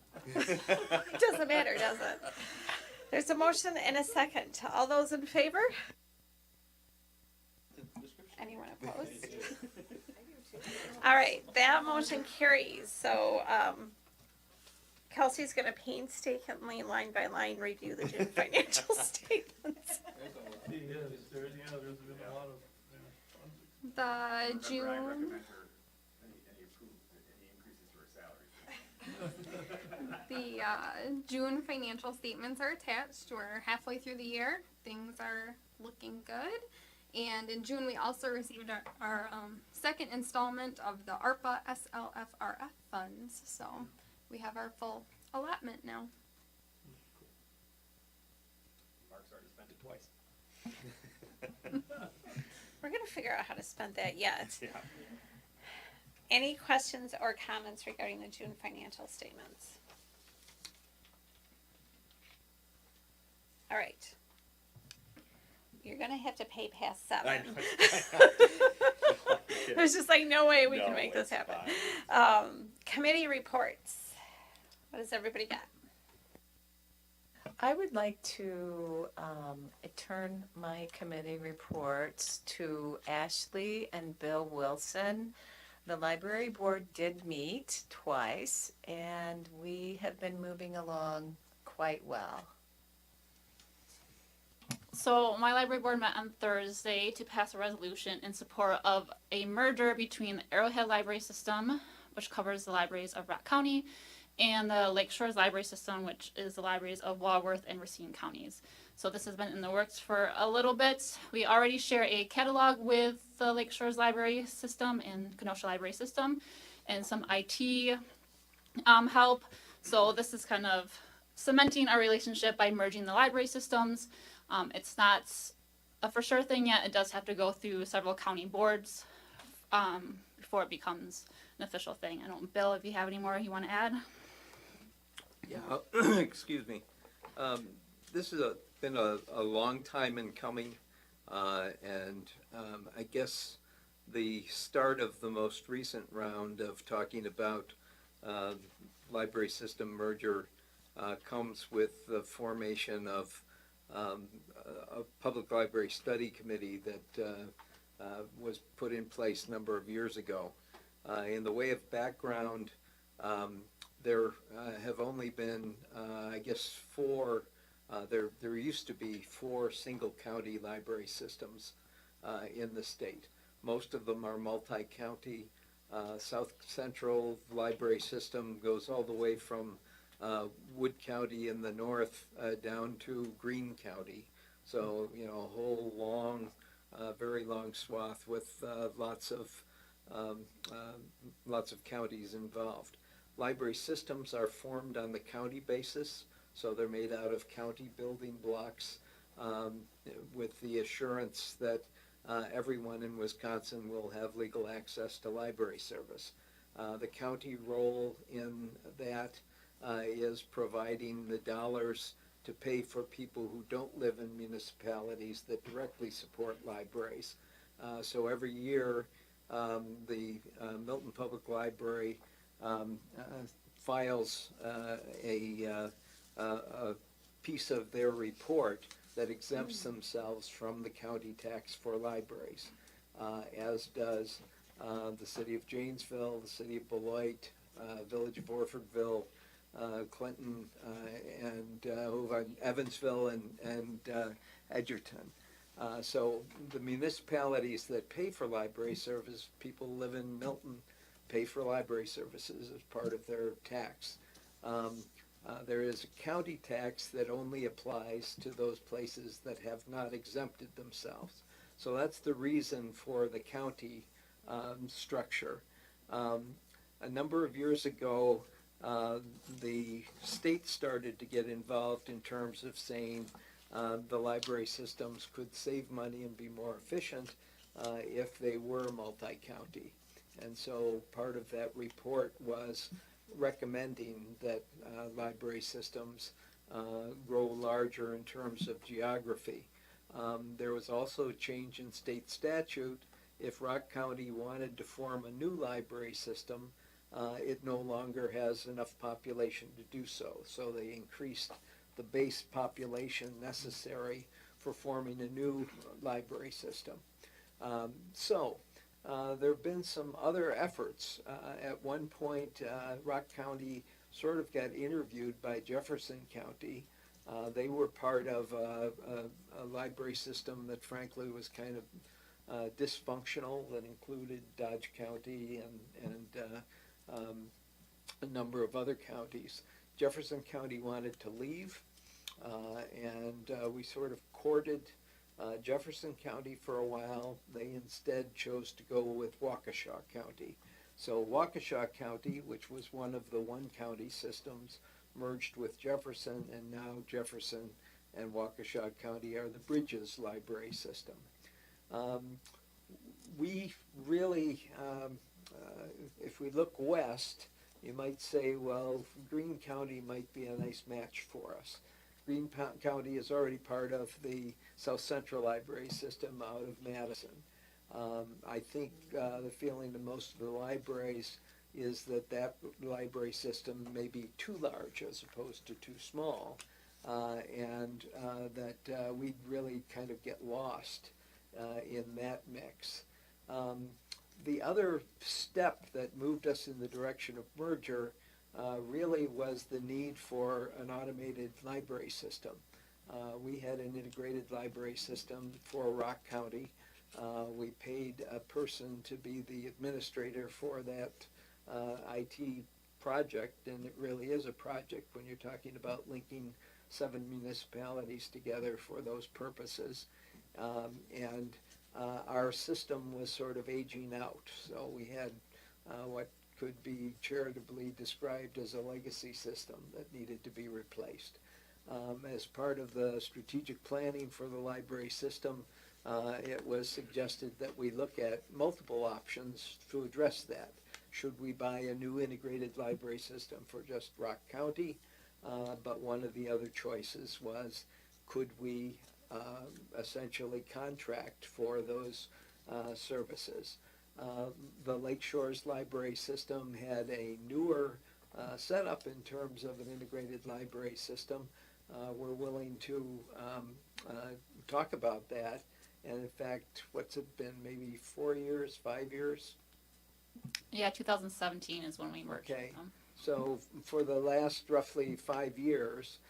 S1: It doesn't matter, does it? There's a motion and a second. All those in favor? Anyone opposed? All right, that motion carries. So, Kelsey's gonna painstakingly, line by line, review the June financial statements.
S8: There's been a lot of,
S10: Remember,
S16: The
S10: I
S16: June,
S10: recommend her any increases to her salary.
S16: the June financial statements are attached. We're halfway through the year. Things are looking good. And in June, we also received our second installment of the ARPA SLFRF funds. So we have our full allotment now.
S4: Mark's already spent it twice.
S1: We're gonna figure out how to spend that yet.
S4: Yeah.
S1: Any questions or comments regarding the June financial statements? All right. You're gonna have to pay past
S4: I
S1: 7.
S4: know.
S1: There's just like no way we
S4: No,
S1: can make this
S4: it's
S1: happen.
S4: fine.
S1: Committee reports. What does everybody got?
S3: I would like to turn my committee reports to Ashley and Bill Wilson. The library board did meet twice, and we have been moving along quite well.
S15: So my library board met on Thursday to pass a resolution in support of a merger between the Arrowhead Library System, which covers the libraries of Rock County, and the Lake Shores Library System, which is the libraries of Walworth and Racine counties. So this has been in the works for a little bit. We already share a catalog with the Lake Shores Library System and Kenosha Library System, and some IT help. So this is kind of cementing our relationship by merging the library systems. It's not a for sure thing yet. It does have to go through several county boards before it becomes an official thing. I don't, Bill, if you have any more you want to add?
S7: Yeah, excuse me. This has been a long time in coming, and I guess the start of the most recent round of talking about library system merger comes with the formation of a public library study committee that was put in place a number of years ago. In the way of background, there have only been, I guess, 4. There used to be 4 single county library systems in the state. Most of them are multi-county. South Central Library System goes all the way from Wood County in the north down to Greene County. So, you know, a whole long, very long swath with lots of counties involved. Library systems are formed on the county basis, so they're made out of county building blocks with the assurance that everyone in Wisconsin will have legal access to library service. The county role in that is providing the dollars to pay for people who don't live in municipalities that directly support libraries. So every year, the Milton Public Library files a piece of their report that exempts themselves from the county tax for libraries, as does the city of Janesville, the city of Beloit, village of Orfordville, Clinton, and Evansville and Edgerton. So the municipalities that pay for library service, people who live in Milton pay for library services as part of their tax. There is a county tax that only applies to those places that have not exempted themselves. So that's the reason for the county structure. A number of years ago, the state started to get involved in terms of saying the library systems could save money and be more efficient if they were multi-county. And so part of that report was recommending that library systems grow larger in terms of geography. There was also a change in state statute. If Rock County wanted to form a new library system, it no longer has enough population to do so. So they increased the base population necessary for forming a new library system. there have been some other efforts. At one point, Rock County sort of got interviewed by Jefferson County. They were part of a library system that frankly was kind of dysfunctional, that included Dodge County and a number of other counties. Jefferson County wanted to leave, and we sort of courted Jefferson County for a while. They instead chose to go with Waukesha County. So Waukesha County, which was one of the one county systems, merged with Jefferson, and now Jefferson and Waukesha County are the Bridges Library System. We really, if we look west, you might say, well, Greene County might be a nice match for us. Greene County is already part of the South Central Library System out of Madison. I think the feeling of most of the libraries is that that library system may be too large as opposed to too small, and that we'd really kind of get lost in that mix. The other step that moved us in the direction of merger really was the need for an automated library system. We had an integrated library system for Rock County. We paid a person to be the administrator for that IT project, and it really is a project when you're talking about linking 7 municipalities together for those purposes. And our system was sort of aging out, so we had what could be charitably described as a legacy system that needed to be replaced. As part of the strategic planning for the library system, it was suggested that we look at multiple options to address that. Should we buy a new integrated library system for just Rock County? But one of the other choices was, could we essentially contract for those services? The Lake Shores library system had a newer setup in terms of an integrated library system. We're willing to talk about that. And in fact, what's it been, maybe 4 years, 5 years?
S15: Yeah, 2017 is when we merged
S7: Okay.
S15: with them.
S7: So for the last roughly 5 years,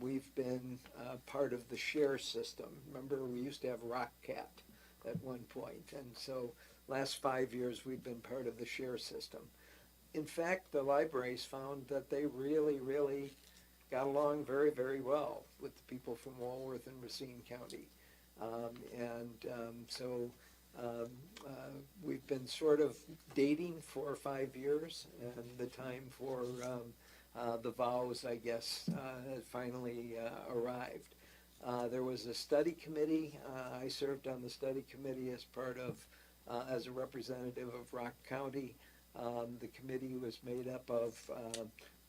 S7: we've been part of the share system. Remember, we used to have RockCat at one point, and so last 5 years we've been part of the share system. In fact, the libraries found that they really, really got along very, very well with the people from Walworth and Racine County. So we've been sort of dating for 5 years, and the time for the vows, I guess, had finally arrived. There was a study committee. I served on the study committee as part of, as a representative of Rock County. The committee was made up of,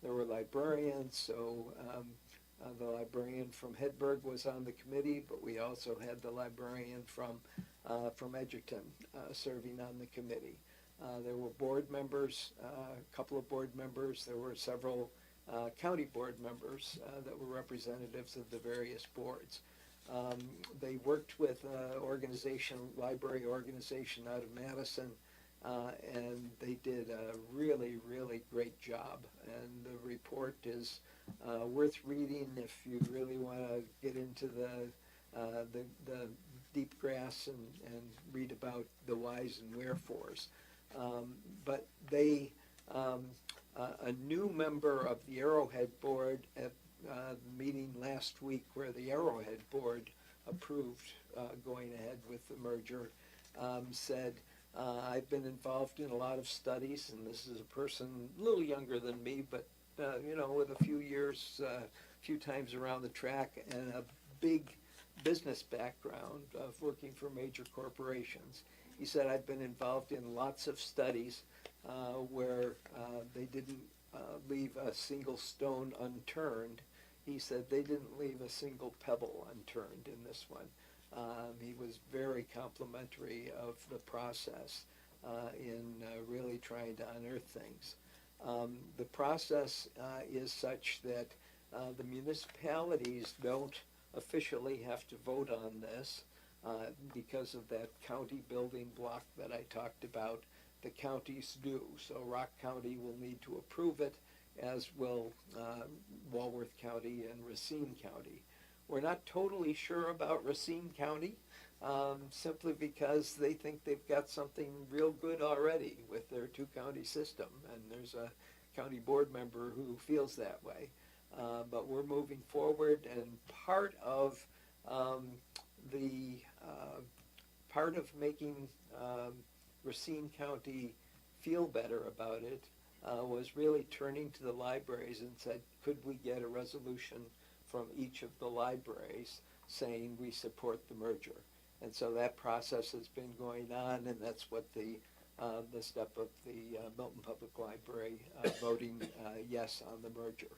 S7: there were librarians, so the librarian from Hedberg was on the committee, but we also had the librarian from Edgerton serving on the committee. There were board members, a couple of board members. There were several county board members that were representatives of the various boards. They worked with library organization out of Madison, and they did a really, really great job. And the report is worth reading if you really want to get into the deep grass and read about the whys and wherefores. But they, a new member of the Arrowhead board at the meeting last week where the Arrowhead board approved going ahead with the merger, said, I've been involved in a lot of studies, and this is a person a little younger than me, but with a few years, a few times around the track, and a big business background of working for major corporations. He said, I've been involved in lots of studies where they didn't leave a single stone unturned. He said they didn't leave a single pebble unturned in this one. He was very complimentary of the process in really trying to unearth things. The process is such that the municipalities don't officially have to vote on this. because of that county building block that I talked about. The counties do, so Rock County will need to approve it, as will Walworth County and Racine County. We're not totally sure about Racine County, simply because they think they've got something real good already with their two-county system, and there's a county board member who feels that way. But we're moving forward, and part of making Racine County feel better about it was really turning to the libraries and said, could we get a resolution from each of the libraries saying we support the merger? And so that process has been going on, and that's what the step of the Milton Public Library voting yes on the merger.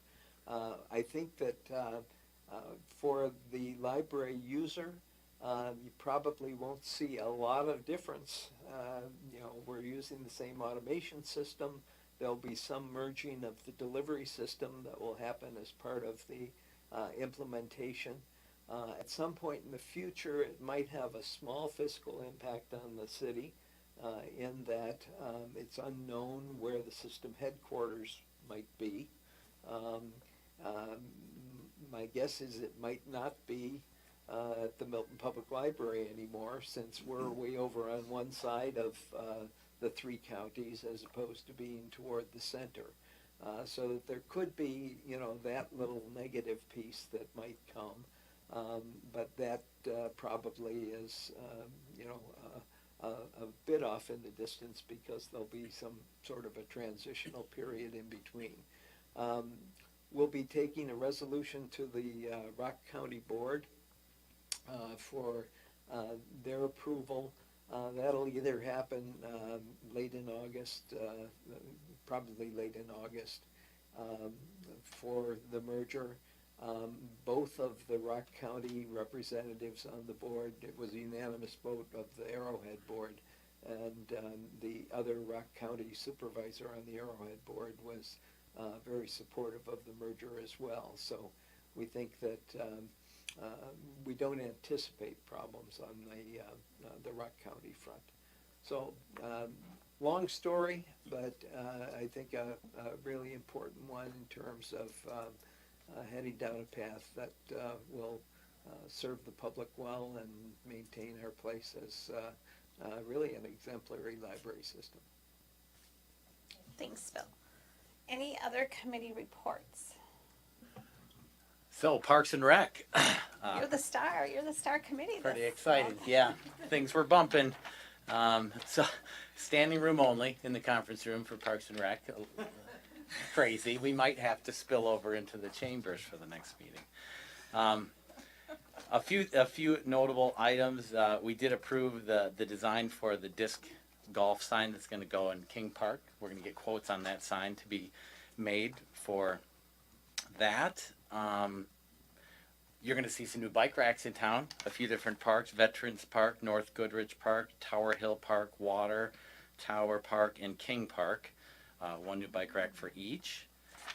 S7: I think that for the library user, you probably won't see a lot of difference. We're using the same automation system. There'll be some merging of the delivery system that will happen as part of the implementation. At some point in the future, it might have a small fiscal impact on the city in that it's unknown where the system headquarters might be. My guess is it might not be at the Milton Public Library anymore, since we're way over on one side of the three counties as opposed to being toward the center. So that there could be, that little negative piece that might come, but that probably is, a bit off in the distance, because there'll be some sort of a transitional period in between. We'll be taking a resolution to the Rock County Board for their approval. That'll either happen late in August, probably late in August, for the merger. Both of the Rock County representatives on the board, it was a unanimous vote of the Arrowhead board, and the other Rock County supervisor on the Arrowhead board was very supportive of the merger as well. So we think that we don't anticipate problems on the Rock County front. So long story, but I think a really important one in terms of heading down a path that will serve the public well and maintain our place as really an exemplary library system.
S1: Thanks, Phil. Any other committee reports?
S14: So Parks and Rec.
S1: You're the star. You're the star committee.
S14: Pretty excited. Yeah, things were bumping. So standing room only in the conference room for Parks and Rec. Crazy. We might have to spill over into the chambers for the next meeting. A few notable items. We did approve the design for the disc golf sign that's going to go in King Park. We're going to get quotes on that sign to be made for that. You're going to see some new bike racks in town, a few different parks: Veterans Park, North Goodrich Park, Tower Hill Park, Water Tower Park, and King Park. One new bike rack for each.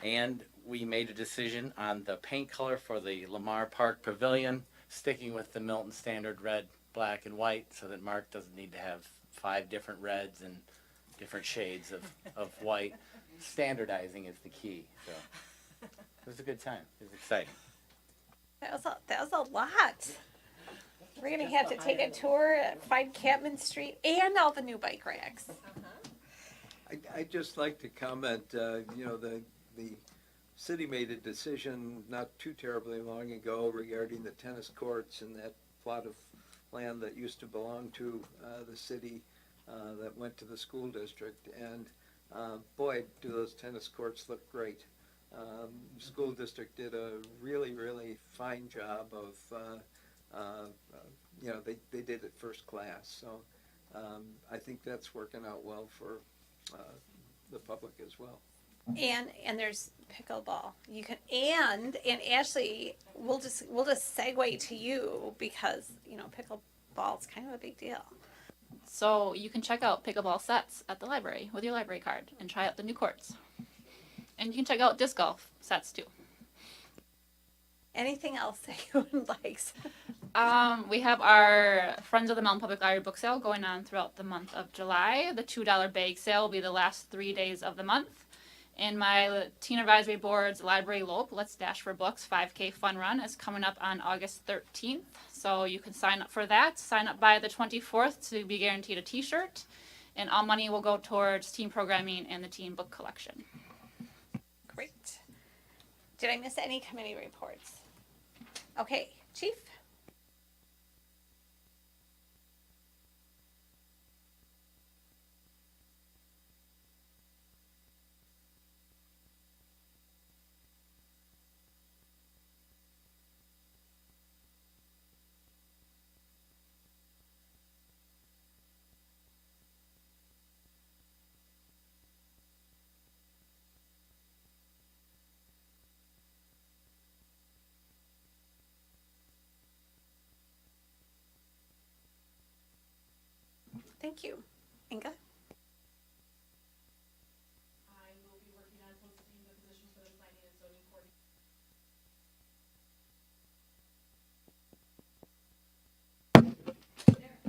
S14: And we made a decision on the paint color for the Lamar Park Pavilion, sticking with the Milton standard red, black, and white, so that Mark doesn't need to have 5 different reds and different shades of white. Standardizing is the key. So it was a good time. It was exciting.
S1: That was a lot. We're gonna have to take a tour, find Catman Street, and all the new bike racks.
S7: I'd just like to comment, the city made a decision not too terribly long ago regarding the tennis courts and that plot of land that used to belong to the city that went to the school district. And boy, do those tennis courts look great. The school district did a really, really fine job of, they did it first class. So I think that's working out well for the public as well.
S1: And there's pickleball. You can and Ashley, we'll just segue to you, because pickleball is kind of a big deal.
S15: So you can check out pickleball sets at the library with your library card and try out the new courts. And you can check out disc golf sets too.
S1: Anything else that you would like?
S15: We have our Friends of the Mountain Public Library book sale going on throughout the month of July. The $2 bag sale will be the last 3 days of the month. And my Teen Advisory Board's Library Lope, Let's Dash for Books 5K Fun Run is coming up on August 13th. So you can sign up for that. Sign up by the 24th to be guaranteed a t-shirt. And all money will go towards teen programming and the teen book collection.
S1: Great. Did I miss any committee reports? Okay, Chief? Thank you. Inga?
S9: I will be working on posting the position for the planning and zoning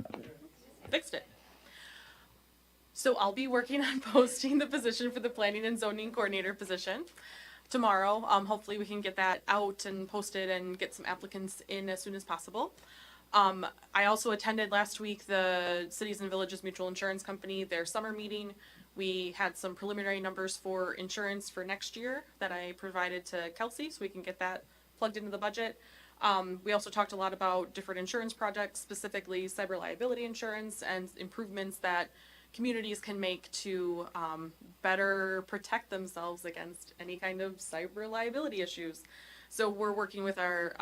S9: coordinator.
S17: Fixed it. So I'll be working on posting the position for the planning and zoning coordinator position tomorrow. Hopefully we can get that out and posted and get some applicants in as soon as possible. I also attended last week the Cities and Villages Mutual Insurance Company, their summer meeting. We had some preliminary numbers for insurance for next year that I provided to Kelsey so we can get that plugged into the budget. We also talked a lot about different insurance projects, specifically cyber liability insurance and improvements that communities can make to better protect themselves against any kind of cyber liability issues. So we're working with our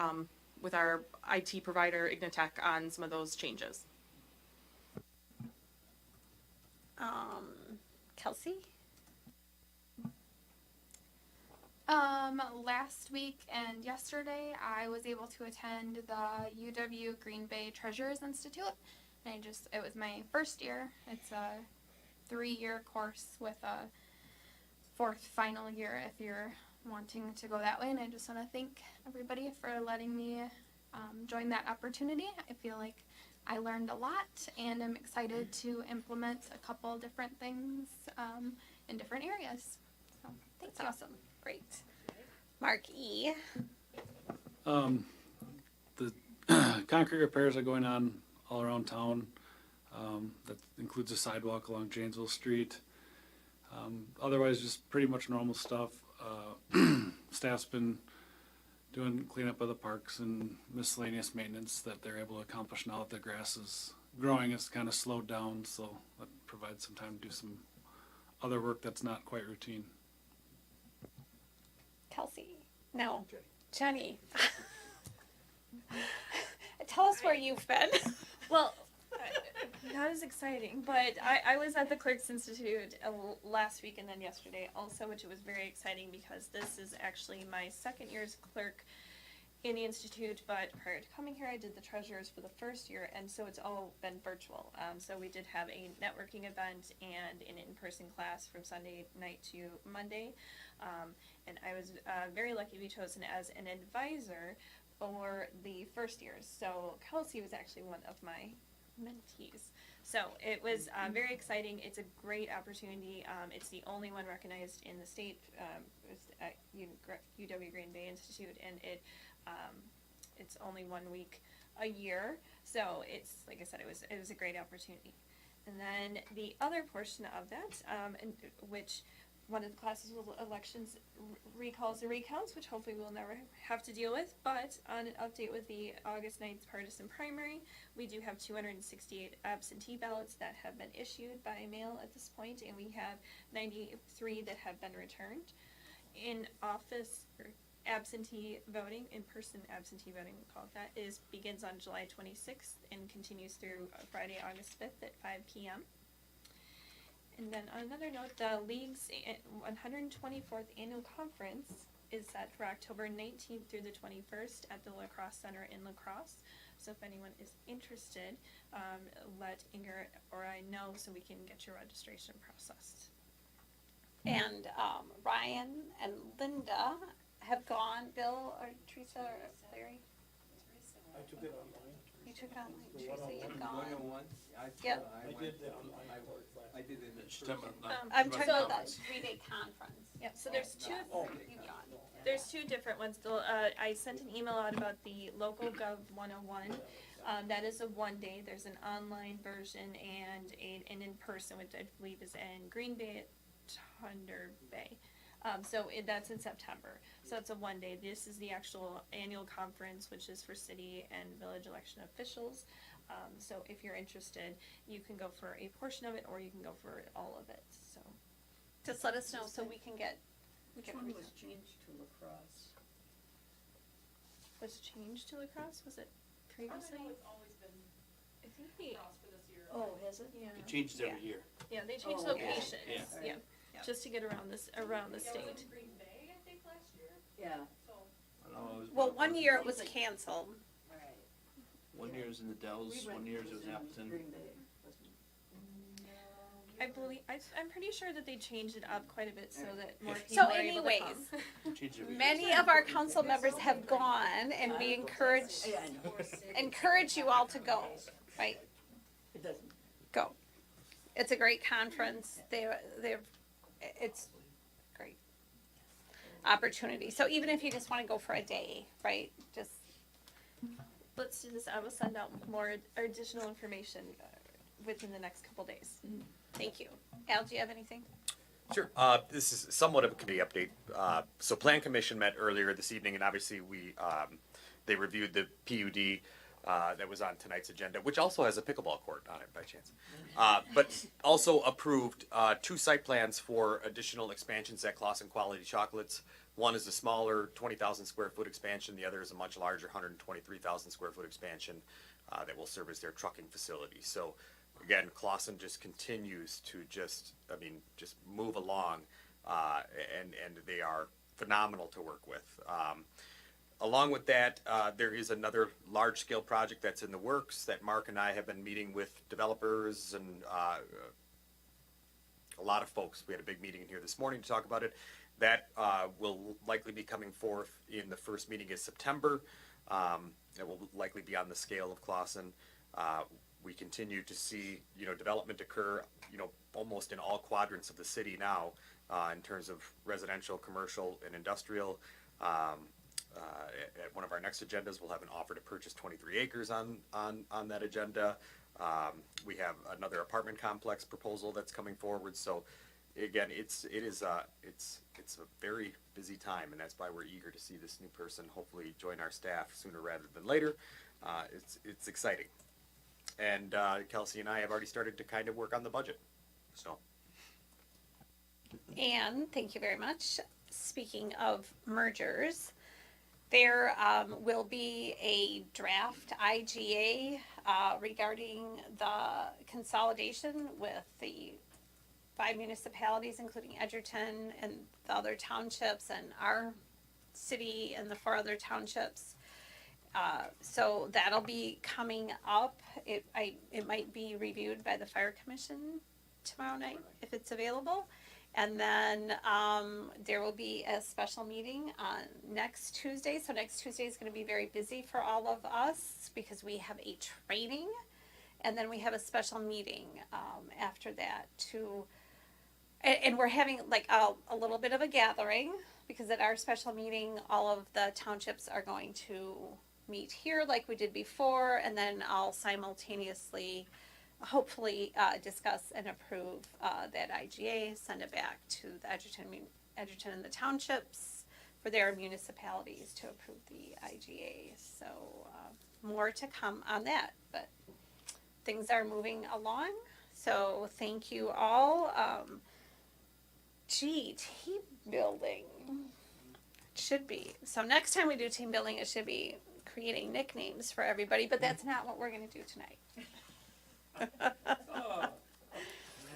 S17: IT provider, Ignitech, on some of those changes.
S1: Kelsey?
S16: Last week and yesterday, I was able to attend the UW Green Bay Treasurers Institute. And it was my first year. It's a 3-year course with a 4th final year if you're wanting to go that way. And I just want to thank everybody for letting me join that opportunity. I feel like I learned a lot and I'm excited to implement a couple different things in different areas. So thanks.
S1: That's awesome. Great. Mark E.
S13: The concrete repairs are going on all around town. That includes a sidewalk along Janesville Street. Otherwise, just pretty much normal stuff. Staff's been doing cleanup of the parks and miscellaneous maintenance that they're able to accomplish now that the grass is growing. It's kind of slowed down, so that provides some time to do some other work that's not quite routine.
S1: Kelsey? No. Jenny? Tell us where you've been.
S2: Well, not as exciting, but I was at the Clerks Institute last week and then yesterday also, which was very exciting because this is actually my 2nd year as clerk in the Institute, but prior to coming here I did the treasurers for the 1st year, and so it's all been virtual. So we did have a networking event and an in-person class from Sunday night to Monday, and I was very lucky to be chosen as an advisor for the 1st years. So Kelsey was actually one of my mentees. So it was very exciting. It's a great opportunity. It's the only one recognized in the state at UW Green Bay Institute, and it's only 1 week a year. So it's, like I said, it was a great opportunity. And then the other portion of that, which one of the classes was elections recalls and recounts, which hopefully we'll never have to deal with. But on an update with the August 9th partisan primary, we do have 268 absentee ballots that have been issued by mail at this point, and we have 93 that have been returned. In office absentee voting, in-person absentee voting, we'll call it that, begins on July 26th and continues through Friday, August 5th at 5 p.m. And then on another note, the League's 124th Annual Conference is set for October 19th through the 21st at the La Crosse Center in La Crosse. So if anyone is interested, let Inger or I know so we can get your registration processed.
S1: And Ryan and Linda have gone. Bill or Teresa or Larry?
S8: I took it online.
S1: You took it online,
S8: The
S1: Teresa, you've
S8: 101.
S1: gone.
S7: 101?
S1: Yep.
S8: I did that online.
S7: I did it in
S8: She's talking about
S1: I'm talking
S2: So
S1: about the 3-day conference.
S2: Yep, so there's two,
S1: You've gone.
S2: there's two different ones. I sent an email out about the local gov 101. That is a 1 day. There's an online version and an in-person, which I believe is in Green Bay at Thunder Bay. That's in September. So it's a 1 day. This is the actual annual conference, which is for city and village election officials. So if you're interested, you can go for a portion of it or you can go for all of it. So
S1: Just let us know so we can get.
S11: Which one was changed to lacrosse?
S2: was it changed to lacrosse? Was it previously?
S9: It's always been
S2: I think they,
S9: cross for this year.
S11: Oh, has it?
S2: yeah.
S12: It changes every year.
S2: Yeah, they changed
S11: Oh, okay.
S2: locations.
S12: Yeah.
S2: Yeah. Just to get around the
S9: Yeah, it
S2: state.
S9: was in Green Bay, I think, last year,
S11: Yeah,
S9: so.
S12: I don't know, it was
S1: Well,
S12: about
S1: 1 year it was canceled.
S11: right.
S12: 1 year it was in the Dells,
S11: We
S12: 1
S11: went-
S12: year it was in Appleton.
S11: Green Bay, wasn't it?
S2: I believe I'm pretty sure that they changed it up quite a bit so that more people
S1: So
S2: are able to
S1: anyways,
S2: come.
S12: It changes every year.
S1: many of our council members have gone and we encourage
S11: Yeah, I know.
S1: encourage you all to go, right?
S11: It doesn't.
S1: Go. It's a great conference. It's great opportunity. So even if you just want to go for a day, right? Just
S2: Let's do this. I will send out more additional information within the next couple days.
S1: thank you. Al, do you have anything?
S4: Sure. This is somewhat of a committee update. So Plan Commission met earlier this evening, and obviously they reviewed the PUD that was on tonight's agenda, which also has a pickleball court on it by chance. But also approved 2 site plans for additional expansions at Clausen Quality Chocolates. One is a smaller 20,000 square foot expansion. The other is a much larger 123,000 square foot expansion that will serve as their trucking facility. So again, Clausen just continues to just move along, and they are phenomenal to work with. Along with that, there is another large-scale project that's in the works that Mark and I have been meeting with developers and a lot of folks. We had a big meeting in here this morning to talk about it. That will likely be coming forth in the first meeting in September. It will likely be on the scale of Clausen. We continue to see, development occur, almost in all quadrants of the city now, in terms of residential, commercial, and industrial. At one of our next agendas, we'll have an offer to purchase 23 acres on that agenda. We have another apartment complex proposal that's coming forward. So again, it's a very busy time, and that's why we're eager to see this new person hopefully join our staff sooner rather than later. It's exciting. And Kelsey and I have already started to kind of work on the budget. So.
S1: And thank you very much. Speaking of mergers, there will be a draft IGA regarding the consolidation with the 5 municipalities, including Edgerton and the other townships, and our city and the 4 other townships. So that'll be coming up. It might be reviewed by the Fire Commission tomorrow night if it's available. And then there will be a special meeting on next Tuesday. So next Tuesday is going to be very busy for all of us because we have a training. And then we have a special meeting after that to, and we're having like a little bit of a gathering because at our special meeting, all of the townships are going to meet here like we did before. And then I'll simultaneously hopefully discuss and approve that IGA, send it back to the Edgerton and the townships for their municipalities to approve the IGA. So more to come on that, but things are moving along. So thank you all. Team building. It should be. So next time we do team building, it should be creating nicknames for everybody, but that's not what we're going to do tonight.
S12: Oh, I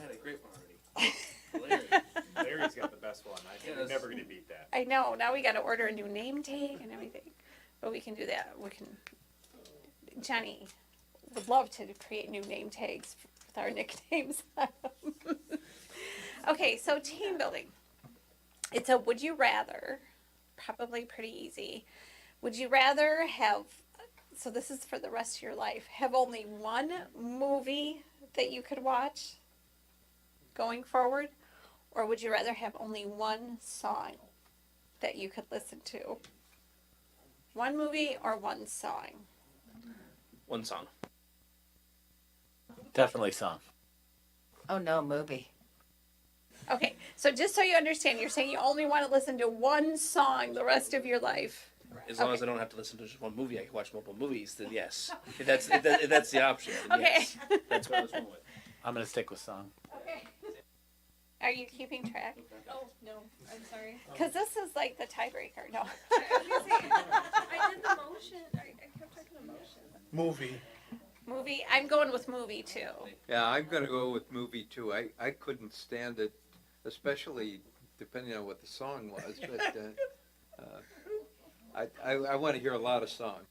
S12: had a great one already.
S4: Larry's got the best one. We're never going to beat that.
S1: I know. Now we got to order a new name tag and everything, but we can do that. We can. Jenny would love to create new name tags with our nicknames. Okay, so team building. It's a would you rather, probably pretty easy. Would you rather have so this is for the rest of your life, have only one movie that you could watch going forward? Or would you rather have only one song that you could listen to? One movie or one song?
S12: One song.
S14: Definitely song.
S3: Oh, no, movie.
S1: Okay, so just so you understand, you're saying you only want to listen to one song the rest of your life.
S12: As long as I don't have to listen to just one movie, I can watch multiple movies. Then yes, if that's the option. Then
S1: Okay.
S12: yes. That's what I was going with.
S14: I'm gonna stick with song.
S1: Okay. Are you keeping track?
S2: Oh, no, I'm sorry.
S1: Because this is like the tiebreaker. No.
S2: I did the motion. I kept talking to motion.
S8: Movie.
S1: Movie. I'm going with movie too.
S7: Yeah, I'm gonna go with movie too. I couldn't stand it, especially depending on what the song was, but I want to hear a lot of songs.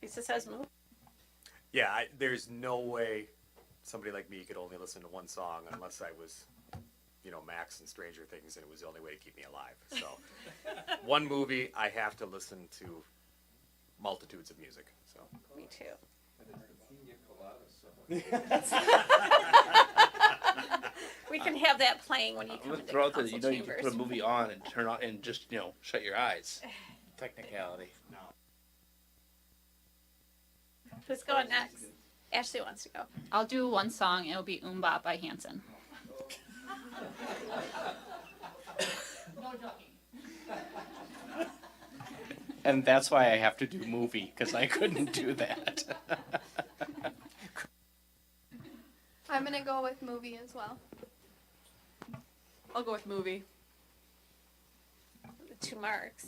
S1: Lisa says movie.
S4: Yeah, there's no way somebody like me could only listen to one song unless I was, Max and Stranger Things, and it was the only way to keep me alive. So, one movie, I have to listen to multitudes of music. So.
S1: Me too. We can have that playing when you
S12: I'm
S1: come
S12: gonna
S1: into
S12: throw out
S1: council
S12: that you can
S1: chambers.
S12: put a movie on and turn on and just shut your eyes.
S14: Technicality.
S1: Who's going next? Ashley wants to go.
S15: I'll do one song. It'll be Bop by Hanson.
S6: And that's why I have to do movie, because I couldn't do that.
S16: I'm gonna go with movie as well.
S17: I'll go with movie.
S1: The 2 marks.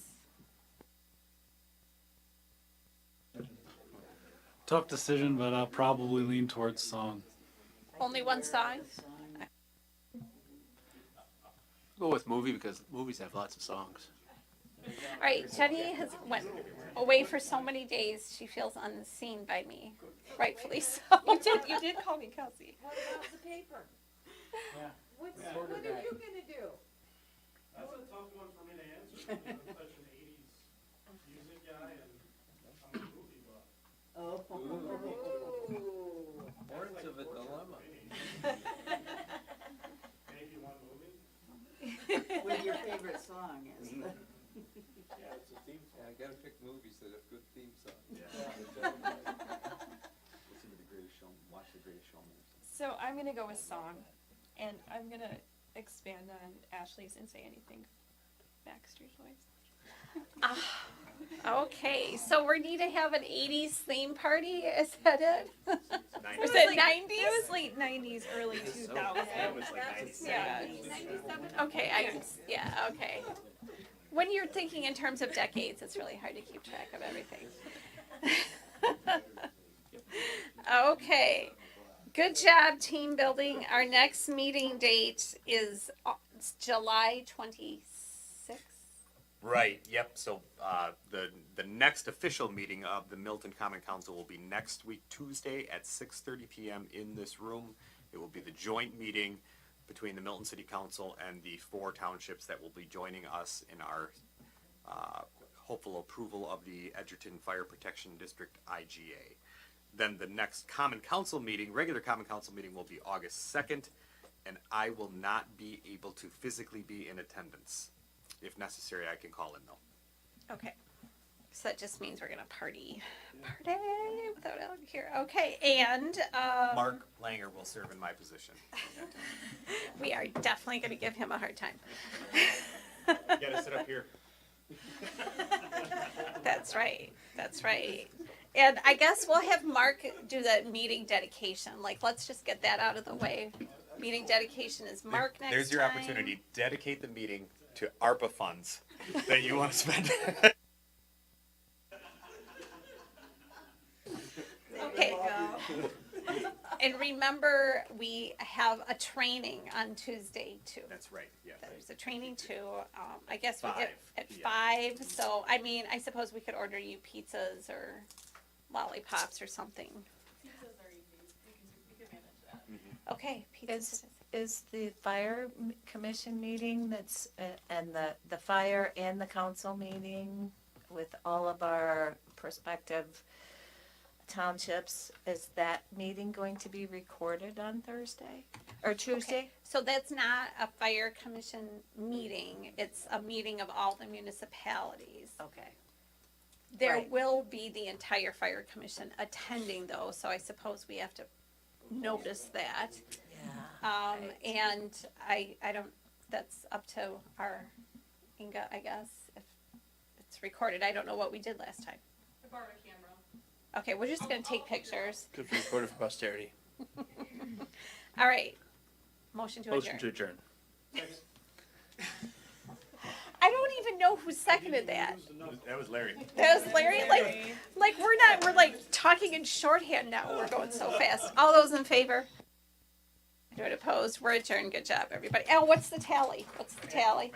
S13: Tough decision, but I'll probably lean towards song.
S1: Only one song?
S6: Go with movie because movies have lots of songs.
S1: All right, Jenny has went away for so many days. She feels unseen by me, rightfully so.
S2: You did call me Kelsey.
S18: What about the paper?
S14: Yeah.
S18: What are you gonna do?
S10: That's a tough one for me to answer. I'm such an 80s music guy and I'm a movie buff.
S18: Oh.
S7: Words of a dilemma.
S10: Maybe one movie?
S18: What your favorite song is.
S7: Yeah, it's a theme song. I gotta pick movies that have good theme songs.
S10: Yeah.
S13: Listen to The Greatest Showman. Watch The Greatest Showman.
S2: So I'm gonna go with song, and I'm gonna expand on Ashley's and say anything Baxter's voice.
S1: Okay, so we need to have an 80s theme party. Is that it?
S2: It
S1: Was
S2: was
S1: it
S2: like-
S1: 90s?
S2: It was late 90s, early 2000s.
S4: That was like 97.
S2: Yeah.
S1: Okay, okay. When you're thinking in terms of decades, it's really hard to keep track of everything. Okay. Good job, team building. Our next meeting date is July 26th.
S4: Right. Yep. So the next official meeting of the Milton Common Council will be next week, Tuesday at 6:30 p.m. in this room. It will be the joint meeting between the Milton City Council and the 4 townships that will be joining us in our hopeful approval of the Edgerton Fire Protection District IGA. Then the next Common Council meeting, regular Common Council meeting, will be August 2nd, and I will not be able to physically be in attendance. If necessary, I can call in though.
S1: Okay. So that just means we're going to party without out here. Okay, and
S4: Mark Langer will serve in my position.
S1: we are definitely going to give him a hard time.
S4: You gotta sit up here.
S1: That's right. That's right. And I guess we'll have Mark do the meeting dedication. Like, let's just get that out of the way. Meeting dedication is Mark next
S4: There's your
S1: time.
S4: opportunity. Dedicate the meeting to ARPA funds that you want to spend.
S1: Okay. And remember, we have a training on Tuesday too.
S4: That's right. Yeah.
S1: There's a training too. I guess we
S4: 5
S1: get at
S4: p.m.
S1: 5. So I mean, I suppose we could order you pizzas or lollipops or something.
S9: Pizzas are easy. We can manage that.
S1: Okay, pizzas.
S3: is the fire commission meeting that's, and the fire and the council meeting with all of our prospective townships, is that meeting going to be recorded on Thursday or Tuesday?
S1: So that's not a fire commission meeting, it's a meeting of all the municipalities.
S3: Okay.
S1: There
S3: Right.
S1: will be the entire fire commission attending though, so I suppose we have to notice that.
S3: Yeah.
S1: And I don't, that's up to our Inga, I guess, if it's recorded. I don't know what we did last time.
S9: I borrowed a camera.
S1: Okay, we're just gonna take pictures.
S12: Good for recorded for posterity.
S1: All right. Motion to
S12: Motion
S1: adjourn.
S12: to adjourn.
S1: I don't even know who seconded that.
S4: That was Larry.
S1: That was Larry? Like we're like talking in shorthand now. We're going so fast. All those in favor? Anyone opposed? We're adjourned. Good job, everybody. Oh, what's the tally? What's the tally?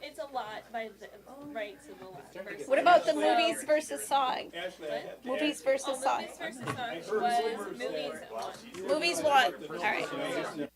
S2: It's a lot by the right to the left. versus-
S1: What about the movies versus song?
S2: What?
S1: Movies versus song.
S2: Movies versus song was movies.
S1: Movies won. All right.